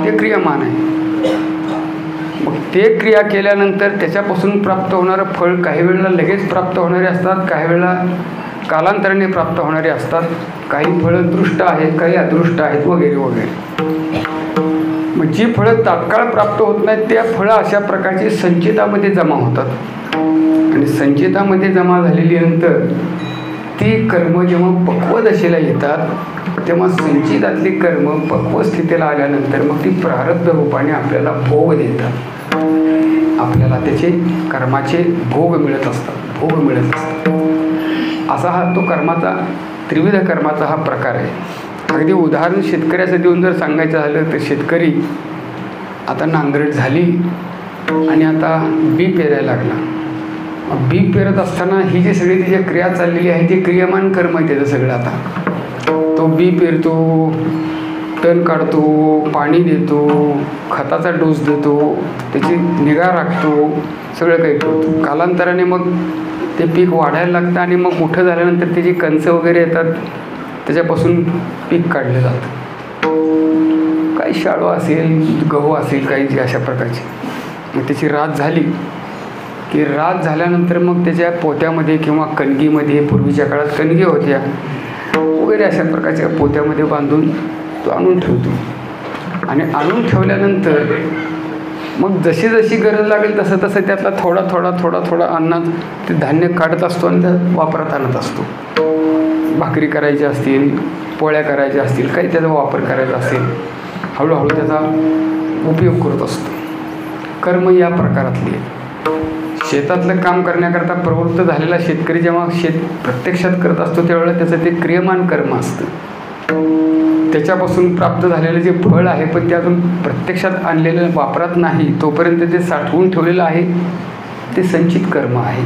S2: ते क्रियमान आहे. मग ते क्रिया केल्यानंतर त्याच्यापासून प्राप्त होणारं फळ काही वेळेला लगेच प्राप्त होणारे असतात, काही वेळेला कालांतराने प्राप्त होणारे असतात. काही फळं दृष्ट आहेत, काही अदृष्ट आहेत वगैरे वगैरे. मग जी फळं तात्काळ प्राप्त होत नाहीत त्या फळं अशा प्रकारची संचितामध्ये जमा होतात आणि संचितामध्ये जमा झालेली नंतर ती कर्म जेव्हा पक्व दशेला येतात तेव्हा संचितातली कर्म पक्व स्थितीला आल्यानंतर मग ती प्रारब्ध रूपाने आपल्याला भोग देतात. आपल्याला त्याचे कर्माचे भोग मिळत असतात. असा हा तो कर्माचा त्रिविध कर्माचा हा प्रकार आहे. अगदी उदाहरण शेतकऱ्याचं देऊन जर सांगायचं झालं तर शेतकरी आता नांगरट झाली आणि आता बी पेरायला लागला. बी पेरत असताना ही जी सगळी त्याची क्रिया चाललेली आहे ती क्रियमान कर्म आहे त्याचं सगळं. आता तो बी पेरतो, तण काढतो, पाणी देतो, खताचा डोस देतो, त्याची निगा राखतो, सगळं काही करतो. कालांतराने मग ते पीक वाढायला लागतं आणि मग मोठं झाल्यानंतर त्याची कणसं वगैरे येतात, त्याच्यापासून पीक काढलं जातं. काही शाळू असेल, गहू असेल, काही अशा प्रकारची. मग त्याची रात झाली की रात झाल्यानंतर मग त्याच्या पोत्यामध्ये किंवा कणगीमध्ये, पूर्वीच्या काळात कणगी होत्या वगैरे अशा प्रकारच्या पोत्यामध्ये बांधून तो आणून ठेवतो. आणि आणून ठेवल्यानंतर मग जशी जशी गरज लागेल तसं तसं त्यातला थोडा थोडा थोडा थोडा अन्नात ते धान्य काढत असतो आणि त्यात वापरात आणत असतो. भाकरी करायची असतील, पोळ्या करायच्या असतील, काही त्याचा वापर करायचा असेल, हळूहळू त्याचा उपयोग करत असतो. कर्म या प्रकारातली आहे. शेतातलं काम करण्याकरता प्रवृत्त झालेला शेतकरी जेव्हा शेत प्रत्यक्षात करत असतो त्यावेळेला त्याचं ते क्रियमान कर्म असतं. त्याच्यापासून प्राप्त झालेलं जे फळ आहे पण ते अजून प्रत्यक्षात आणलेलं वापरात नाही तोपर्यंत जे साठवून ठेवलेलं आहे ते संचित कर्म आहे.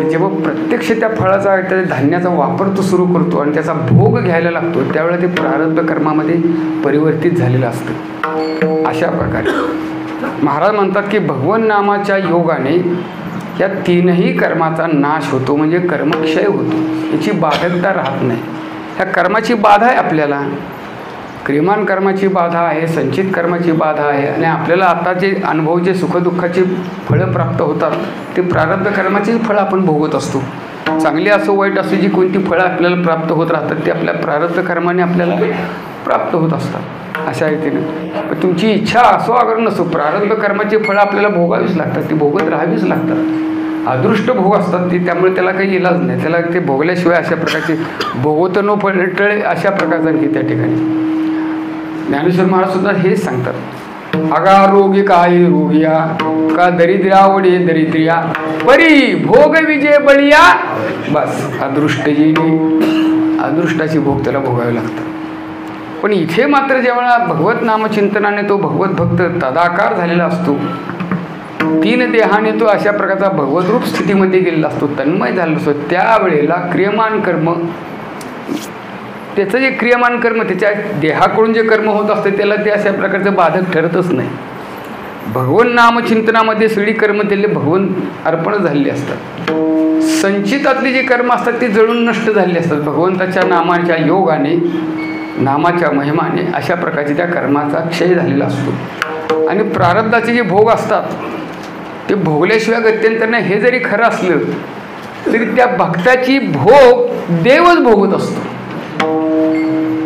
S2: जेव्हा प्रत्यक्ष त्या फळाचा त्या धान्याचा वापर तो सुरू करतो आणि त्याचा भोग घ्यायला लागतो त्यावेळेला ते प्रारब्ध कर्मामध्ये परिवर्तित झालेलं असतं. अशा प्रकारे महाराज म्हणतात की भगवन नामाच्या योगाने या तीनही कर्माचा नाश होतो, म्हणजे कर्मक्षय होतो, याची बाधकता राहत नाही. ह्या कर्माची बाधा आहे आपल्याला, क्रियमान कर्माची बाधा आहे, संचित कर्माची बाधा आहे आणि आपल्याला आता जे अनुभव जे सुखदुःखाची फळं प्राप्त होतात ते प्रारब्ध कर्माचीच फळं आपण भोगत असतो. चांगली असो वाईट असो जी कोणती फळं आपल्याला प्राप्त होत राहतात ते आपल्या प्रारब्ध कर्माने आपल्याला प्राप्त होत असतात. अशा रीतीनं पण तुमची इच्छा असो अगर नसो प्रारब्ध कर्माची फळं आपल्याला भोगावीच लागतात, ती भोगत राहावीच लागतात. अदृष्ट भोग असतात ती, त्यामुळे त्याला काही इलाज नाही, त्याला ते भोगल्याशिवाय अशा प्रकारचे भोगत नो फळटळे अशा प्रकारचा आणखी त्या ठिकाणी ज्ञानेश्वर महाराज सुद्धा हेच सांगतात. अगा रोगी काय रोगिया का दरिद्र्या वडे दरिद्रिया परी भोग विजय बळिया. बस अदृष्टाची भोग त्याला भोगावे लागतात. पण इथे मात्र जेव्हा भगवत नामचिंतनाने तो भगवत भक्त तदाकार झालेला असतो, तीन देहाने तो अशा प्रकारचा भगवत रूप स्थितीमध्ये गेलेला असतो, तन्मय झालेला असतो, त्यावेळेला क्रियमान कर्म त्याचं जे क्रियमान कर्म त्याच्या देहाकडून जे कर्म होत असते त्याला ते अशा प्रकारचं बाधक ठरतच नाही. भगवन नामचिंतनामध्ये सगळी कर्म त्याले भगवन अर्पण झालेली असतात. संचितातली जी कर्म असतात ती जळून नष्ट झालेली असतात. भगवंताच्या नामाच्या योगाने, नामाच्या महिमाने अशा प्रकारचे त्या कर्माचा क्षय झालेला असतो. आणि प्रारब्धाचे जे भोग असतात ते भोगल्याशिवाय गत्यंतर नाही हे जरी खरं असलं तरी त्या भक्ताची भोग देवच भोगत असतो.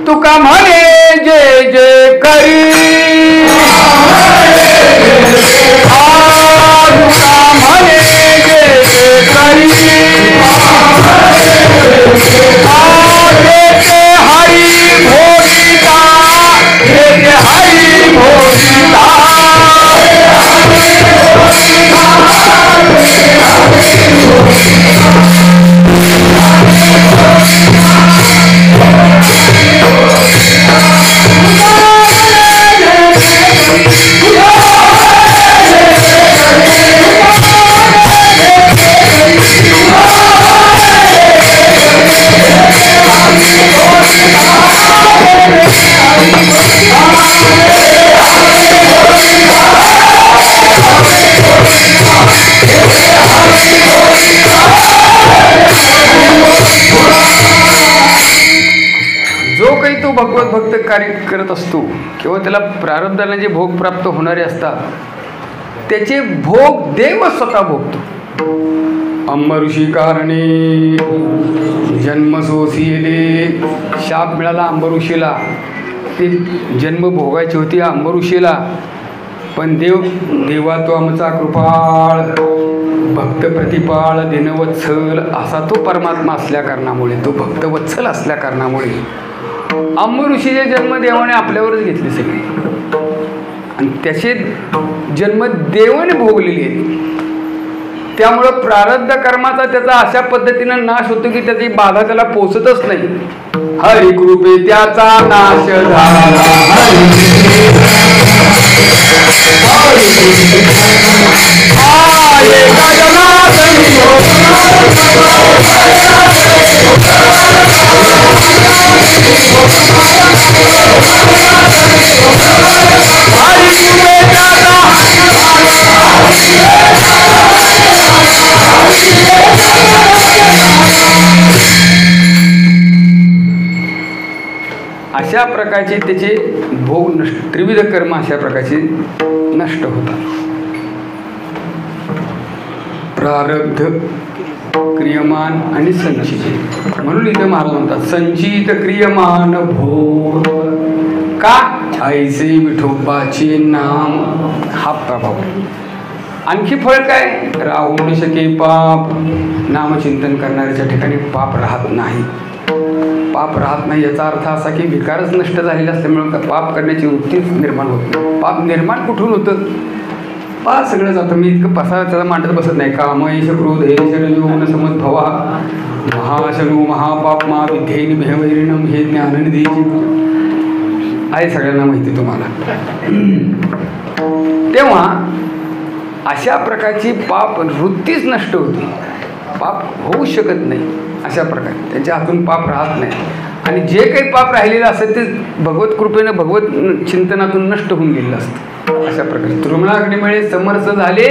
S2: तुका म्हणे जय जय करी तुका म्हणे जय जय करी हरी भोगिता हरी भोगिता कार्य करत असतो किंवा त्याला प्रारब्धाने जे भोग प्राप्त होणारे असतात त्याचे भोग देव स्वतः भोगतो. अंब ऋषी कारणे जन्म सोसिले, शाप मिळाला अंब ऋषीला, ते जन्म भोगायची होती अंब ऋषीला, पण देवा तो आमचा कृपाळ भक्त प्रतिपाळ दिनवत्सल असा तो परमात्मा असल्या कारणामुळे, तो भक्तवत्सल असल्या कारणामुळे अंब ऋषीचे जन्म देवाने आपल्यावरच घेतले सगळे आणि त्याचे जन्म देवाने भोगलेले आहेत. त्यामुळं प्रारब्ध कर्माचा त्याचा अशा पद्धतीनं नाश होतो की त्याची बाधा त्याला पोचतच नाही. हरी कृपे त्याचा नाश झाला, अशा प्रकारचे त्याचे भोग नष्ट, त्रिविध कर्म अशा प्रकारचे नष्ट होतात. प्रारब्ध, क्रियमान आणि संचित. म्हणून इथे महाराज म्हणतात संचित क्रियमान भोग का ऐसे विठोबाचे नाम. हा प्रभाव. आणखी फळ काय, राहू न शके पाप. नामचिंतन करणाऱ्याच्या ठिकाणी पाप राहत नाही. पाप राहत नाही याचा अर्थ असा की विकारच नष्ट झालेला असल्यामुळे पाप करण्याची वृत्तीच निर्माण होत नाही. पाप निर्माण कुठून होतं, पाप सगळं जातं. मी इतकं पसा त्याला मांडत बसत नाही. कामयश क्रोध हे शरण समद्भवा महाशनो महापाप मा विध्येन भेवैरिणम हे ज्ञाननिधी आहे, सगळ्यांना माहिती तुम्हाला. तेव्हा अशा प्रकारची पाप वृत्तीच नष्ट होती, पाप होऊ शकत नाही. अशा प्रकारे त्यांच्या हातून पाप राहत नाही आणि जे काही पाप राहिलेलं असेल ते भगवत कृपेनं भगवत चिंतनातून नष्ट होऊन गेलेलं असतं. अशा प्रकारे तृमणाग्निमुळे समर्थ झाले.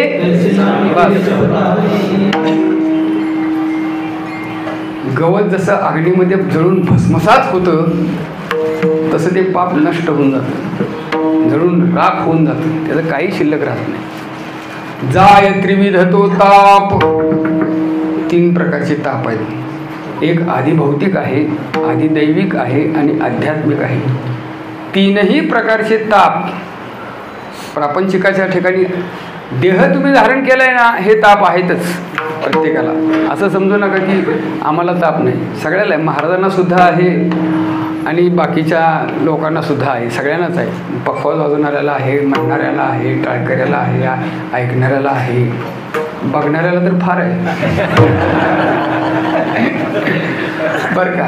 S2: गवत जसं अग्नीमध्ये जळून भस्मसात होतं तसं ते पाप नष्ट होऊन जातं, जळून राख होऊन जातं, त्याचं काही शिल्लक राहत नाही. जाय त्रिविध तो ताप. 3 प्रकारचे ताप आहेत. एक आदिभौतिक आहे, आदिदैविक आहे आणि आध्यात्मिक आहे. 3ही प्रकारचे ताप प्रापंचिकाच्या ठिकाणी देह तुम्ही धारण केलाय ना, हे ताप आहेतच प्रत्येकाला. असं समजू नका की आम्हाला ताप नाही, सगळ्याला आहे. महाराजांना सुद्धा आहे आणि बाकीच्या लोकांना सुद्धा आहे, सगळ्यांनाच आहे. पखवाज वाजवणाऱ्याला आहे, म्हणणाऱ्याला आहे, टाळकऱ्याला आहे, ऐकणाऱ्याला आहे, बघणाऱ्याला तर फार आहे बरं का.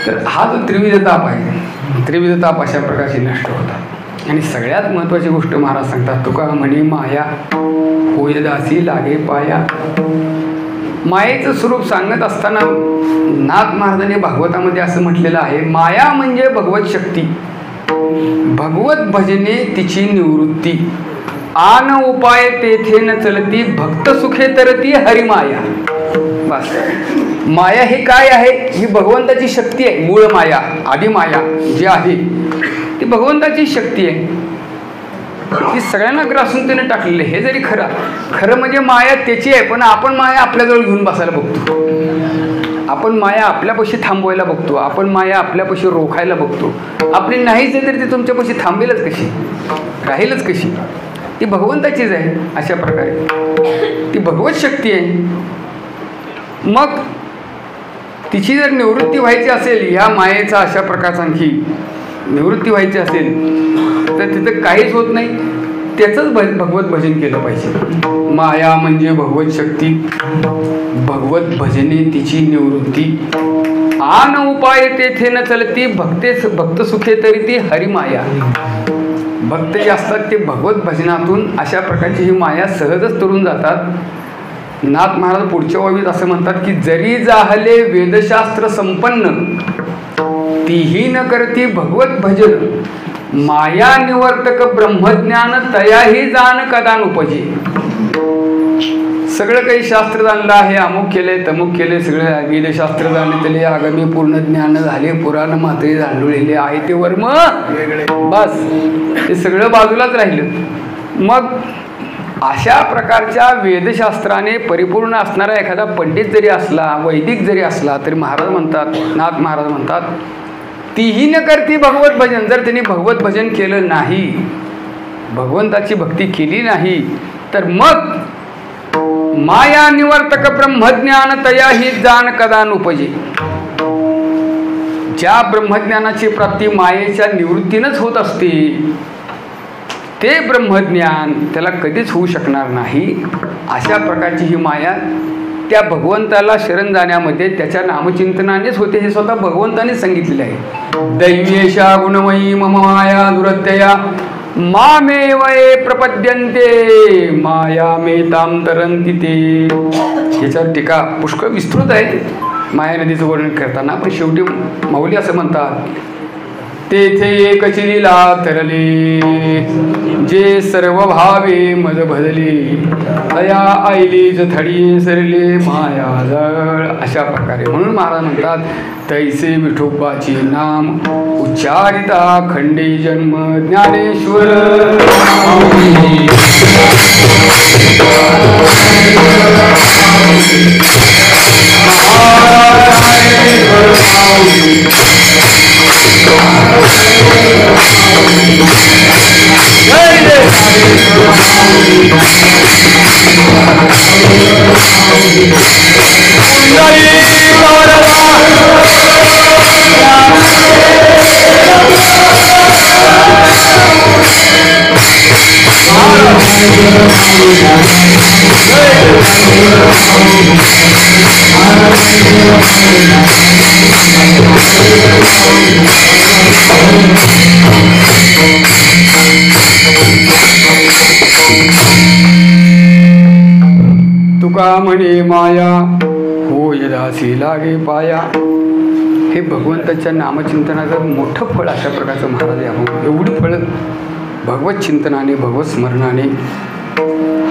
S2: तर हा जो त्रिविध ताप आहे, त्रिविध ताप अशा प्रकारचे नष्ट होतात. आणि सगळ्यात महत्त्वाची गोष्ट महाराज सांगतात, तुका म्हणे माया होय दासी लागे पाया. मायेचं स्वरूप सांगत असताना नाथ महाराजांनी भागवतामध्ये असं म्हटलेलं आहे, माया म्हणजे भगवत शक्ती, भगवत भजने तिची निवृत्ती, आन उपाय तेथे न चलती, भक्त सुखे तरती हरिमाया. बस. माया हे काय आहे, ही भगवंताची शक्ती आहे. मूळ माया, आधी माया जी आहे ती भगवंताची शक्ती आहे, ती सगळ्यांना ग्रासून त्याने टाकलेली आहे. हे जरी खरं म्हणजे माया त्याची आहे, पण आपण माया आपल्याजवळ घेऊन बसायला बघतो, आपण माया आपल्यापाशी थांबवायला बघतो, आपण माया आपल्यापाशी रोखायला बघतो. आपली नाहीच आहे तरी ती तुमच्यापाशी थांबेलच कशी, राहीलच कशी, ती भगवंताचीच आहे. अशा प्रकारे ती भगवत शक्ती आहे. मग तिची जर निवृत्ती व्हायची असेल, ह्या मायेचा अशा प्रकारचा आणखी निवृत्ती व्हायची असेल तर तिथं काहीच होत नाही, त्याचंच भगवत भजन केलं पाहिजे. माया म्हणजे भगवत शक्ती, भगवत भजने तिची निवृत्ती, आन उपाय तेथे न चलती, भक्त सुखे तरी ती हरिमाया. भक्त जे असतात ते भगवत भजनातून अशा प्रकारची ही माया सहजच तरून जातात. नाथ महाराज पुढच्या ओळीत असं म्हणतात की जरी जाहले वेदशास्त्र संपन्न, तीही न करती भगवत भजन, माया निवर्तक ब्रह्मज्ञान तयाही जाण कदा नुपजे. सगळं काही शास्त्र जाणलं आहे, अमुक केले तमुक केले, सगळे वेदशास्त्र जाणले, आगामी पूर्ण ज्ञान झाले, पुराण मात्रे जाणलेले आहे ते वर्म वेगळे, बस ते सगळं बाजूलाच राहिलं. मग अशा प्रकारच्या वेदशास्त्राने परिपूर्ण असणारा एखादा पंडित जरी असला, वैदिक जरी असला, तरी महाराज म्हणतात, नाथ महाराज म्हणतात, तीही न करती भगवत भजन. जर त्यांनी भगवत भजन केलं नाही, भगवंताची भक्ती केली नाही, तर मग माया निवर्तक ब्रह्मज्ञान तया ही जाण कदा नुपजे. ज्या ब्रह्मज्ञानाची प्राप्ती मायेच्या निवृत्तीनंच होत असते, ते ब्रह्मज्ञान त्याला कधीच होऊ शकणार नाही. अशा प्रकारची ही माया त्या भगवंताला शरण जाण्यामध्ये त्याच्या नामचिंतनानेच होते, हे स्वतः भगवंतानेच सांगितलेले आहे. दैव्येशा गुणमयी मम माया दुरत्यया मामेवये प्रपद्यन्ते माया मेताम तरंती ते. याच्यावर टीका पुष्कळ विस्तृत आहे माया नदीचं वर्णन करताना, पण शेवटी माऊली असं म्हणतात, तेथे एकची लीला तरले जे सर्व भावे मज भजले तया आईलीच थडी सरले माया जळ. अशा प्रकारे म्हणून महाराज म्हणतात, तैसे विठोबाचे नाम उच्चारिता खंडे जन्म ज्ञानेश्वर. तुका म्हणे माया होय दासी लागे पाया. हे भगवंताच्या नामचिंतनाचं मोठं फळ अशा प्रकारचं महाराज आहे. एवढी फळं भगवत चिंतनाने, भगवत स्मरणाने,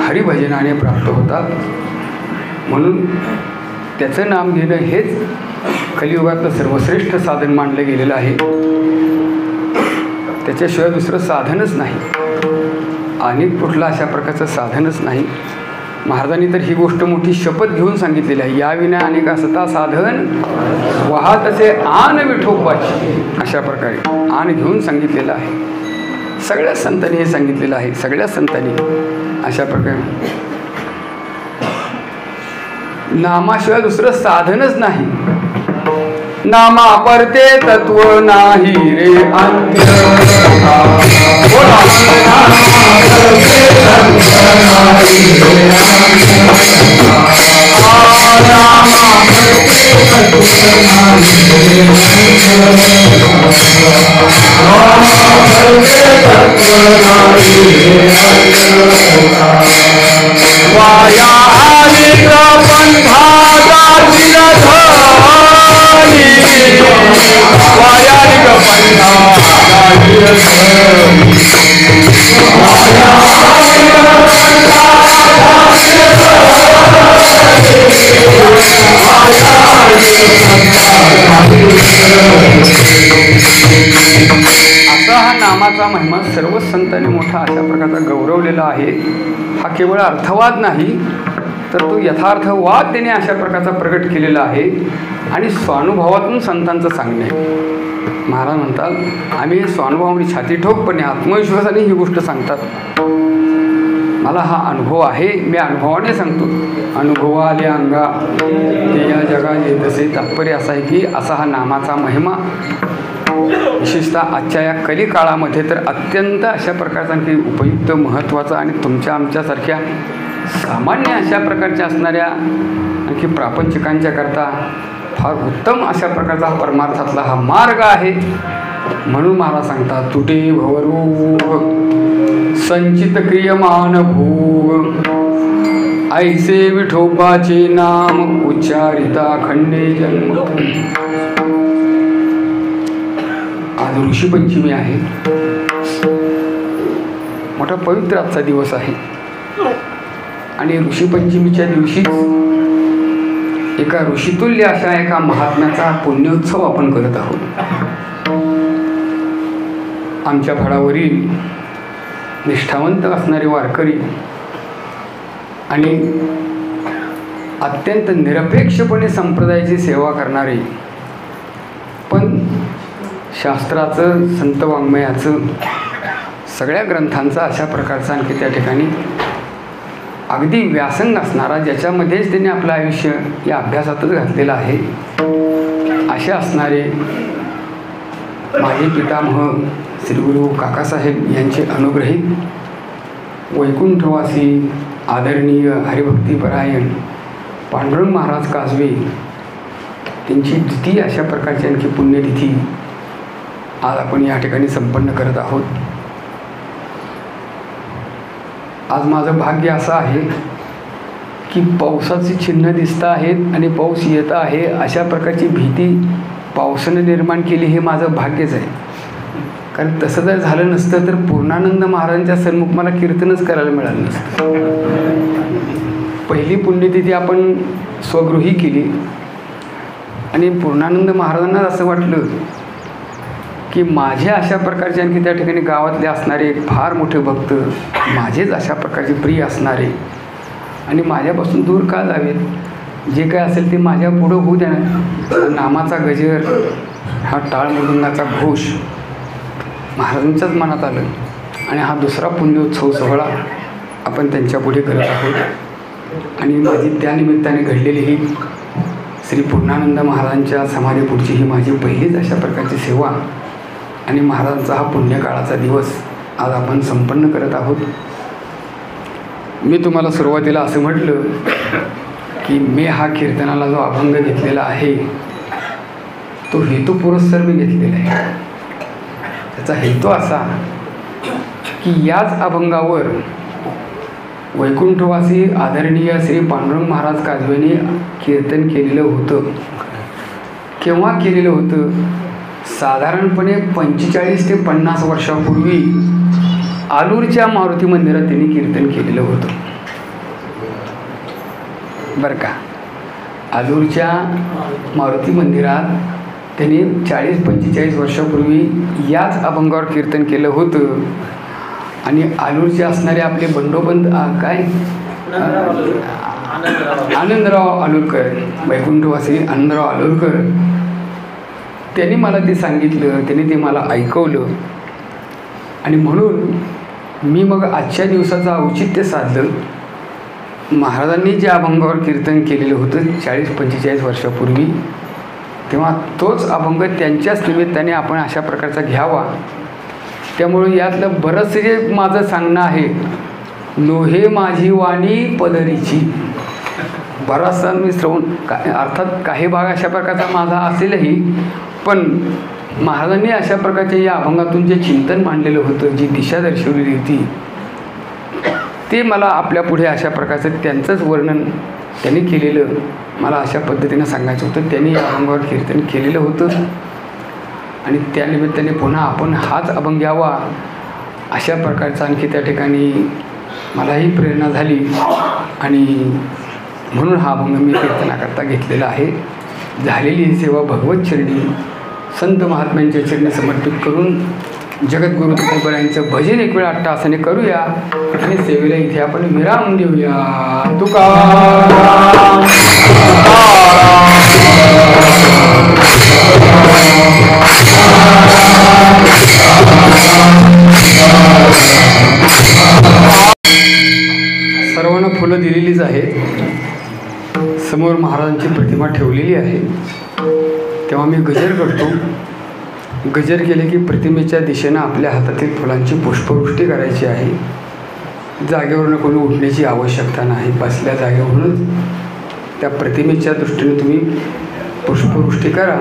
S2: हरिभजनाने प्राप्त होतात. म्हणून त्याचं नाम घेणं हेच कलियुगातलं सर्वश्रेष्ठ साधन मानलं गेलेलं आहे. त्याच्याशिवाय दुसरं साधनच नाही, अनेक कुठलं अशा प्रकारचं साधनच नाही. महाराजांनी तर ही गोष्ट मोठी शपथ घेऊन सांगितलेली आहे, याविना अनेक असता साधन वाहतसे आन विठोबाची. अशा प्रकारे आन घेऊन सांगितलेलं आहे. सगळ्या संतांनी हे सांगितलेलं आहे, सगळ्या संतांनी अशा प्रकारे. नामाशिवाय दुसरं साधनच नाही. नामा परते तत्व नाही रे अंत्य. वाया असा हा नामाचा महिमा सर्व संतांनी मोठा अशा प्रकारचा गौरवलेला आहे. हा केवळ अर्थवाद नाही, तर तो यथार्थवाद त्याने अशा प्रकारचा प्रकट केलेला आहे आणि स्वानुभवातून संतांचं सांगणे. महाराज म्हणतात, आम्ही स्वानुभवाने छाती ठोकपणे आत्मविश्वासाने ही गोष्ट सांगतात. मला हा अनुभव आहे, मी अनुभवाने सांगतो. अनुभवाले अंगा ते या जगा येतसे. तात्पर्य असं आहे की असा हा नामाचा महिमा विशेषतः आजच्या या कलिकाळामध्ये तर अत्यंत अशा प्रकारचा आणखी उपयुक्त, महत्त्वाचा आणि तुमच्या आमच्यासारख्या सामान्य अशा प्रकारच्या असणाऱ्या आणखी प्रापंचिकांच्या करता फार उत्तम अशा प्रकारचा परमार्थातला हा मार्ग आहे. म्हणून मला सांगतात, तुटे भवरोग संचित क्रियमान भोग ऐसे विठोबाचे नाम उच्चारिता खंडे जन्म. आज ऋषीपंचमी आहे, मोठा पवित्र आजचा दिवस आहे. आणि ऋषीपंचमीच्या दिवशीच एका ऋषितुल्य अशा एका महात्म्याचा पुण्योत्सव आपण करत आहोत. आमच्या फळावरील निष्ठावंत असणारे वारकरी आणि अत्यंत निरपेक्षपणे संप्रदायाची सेवा करणारे, पण शास्त्राचं, संत वाङ्मयाचं, सगळ्या ग्रंथांचा अशा प्रकारचा आणखी त्या ठिकाणी अगदी व्यासंग असणारा, ज्याच्यामध्येच त्यांनी आपलं आयुष्य या अभ्यासातच घातलेलं आहे, असे असणारे माझे पितामह श्री गुरु काकासाहेब यांचे अनुग्रहित वैकुंठवासी आदरणीय हरिभक्तीपरायण पांडुरंग महाराज काजवे त्यांची द्वितीय अशा प्रकारची आणखी पुण्यतिथी आज आपण या ठिकाणी संपन्न करत आहोत. आज माझं भाग्य असं आहे की पावसाची चिन्ह दिसत आहेत आणि पाऊस येत आहे अशा प्रकारची भीती पावसानं निर्माण केली, हे माझं भाग्यच आहे. कारण तसं जर झालं नसतं तर पूर्णानंद महाराजांच्या सन्मुख मला कीर्तनच करायला मिळालं नसतं. पहिली पुण्यतिथी आपण स्वगृही केली आणि पूर्णानंद महाराजांना असं वाटलं की माझ्या अशा प्रकारचे आणखी त्या ठिकाणी गावातले असणारे फार मोठे भक्त, माझेच अशा प्रकारचे प्रिय असणारे आणि माझ्यापासून दूर का जावेत, जे काय असेल ते माझ्या पुढं होऊ द्या. नामाचा गजर, हा टाळ मृदुंगाचा घोष महाराजांच्याच मनात आलं आणि हा दुसरा पुण्योत्सव सोहळा आपण त्यांच्या पुढे करत आहोत. आणि माझी त्यानिमित्ताने घडलेली ही श्री पूर्णानंद महाराजांच्या समाधीपुढची ही माझी पहिलीच अशा प्रकारची सेवा आणि महाराजांचा हा पुण्यकाळाचा दिवस आज आपण संपन्न करत आहोत. मी तुम्हाला सुरुवातीला असं म्हटलं की मी हा कीर्तनाला जो अभंग घेतलेला आहे तो हेतुपुरस्सर मी घेतलेला आहे. त्याचा हेतू असा की याच अभंगावर वैकुंठवासी आदरणीय श्री पांडुरंग महाराज काजवेने कीर्तन केलेलं होतं. केव्हा केलेलं होतं? साधारणपणे 45 ते 50 वर्षापूर्वी आलूरच्या मारुती मंदिरात त्यांनी कीर्तन केलेलं होतं बरं का. आलूरच्या मारुती मंदिरात त्यांनी 40-45 वर्षापूर्वी याच अभंगावर कीर्तन केलं होतं. आणि आलूरचे असणारे आपले बंडोबंद काय आनंदराव आलूरकर, वैकुंठवासी आनंदराव आलूरकर, त्यांनी मला ते सांगितलं, त्यांनी ते मला ऐकवलं आणि म्हणून मी मग आजच्या दिवसाचं औचित्य साधलं. महाराजांनी ज्या अभंगावर कीर्तन केलेलं होतं 40-45 वर्षापूर्वी, तेव्हा तोच अभंग त्यांच्याच निमित्ताने आपण अशा प्रकारचा घ्यावा. त्यामुळे यातलं बरंचसं जे माझं सांगणं आहे, लोहे माझी वाणी पदरीची, बराचसा मी श्रवण अर्थात काही भाग अशा प्रकारचा माझा असेलही, पण महाराजांनी अशा प्रकारच्या या अभंगातून जे चिंतन मांडलेलं होतं, जी दिशा दर्शवलेली होती, ते मला आपल्या पुढे अशा प्रकारचं त्यांचंच वर्णन त्यांनी केलेलं मला अशा पद्धतीनं सांगायचं होतं. त्यांनी या अभंगावर कीर्तन केलेलं होतं आणि त्यानिमित्ताने पुन्हा आपण हाच अभंग घ्यावा अशा प्रकारचा आणखी त्या ठिकाणी मलाही प्रेरणा झाली आणि म्हणून हा अभंग मी कीर्तनाकरता घेतलेला आहे. झालेली ही सेवा भगवत चरणी संत महात्म्यांच्या चरणी समर्पित करून जगद्गुरु तुकोबरायांचं भजन एक वेळ अट्टाहासाने करूया आणि सेवेला इथे आपण विराम देऊया. तुकाराम सर्वांना फुलं दिलेलीच आहेत. समोर महाराजांची प्रतिमा ठेवलेली आहे. तेव्हा मी गजर करतो. गजर केले की प्रतिमेच्या दिशेनं आपल्या हातातील फुलांची पुष्पवृष्टी करायची आहे. जागेवरून कोणी उठण्याची आवश्यकता नाही. बसल्या जागेवरूनच त्या प्रतिमेच्या दृष्टीने तुम्ही पुष्पवृष्टी करा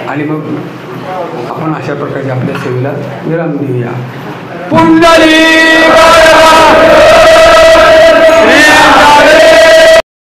S2: आणि मग आपण अशा प्रकारचे आपल्या सेवेला विराम देऊया. पुंडलिक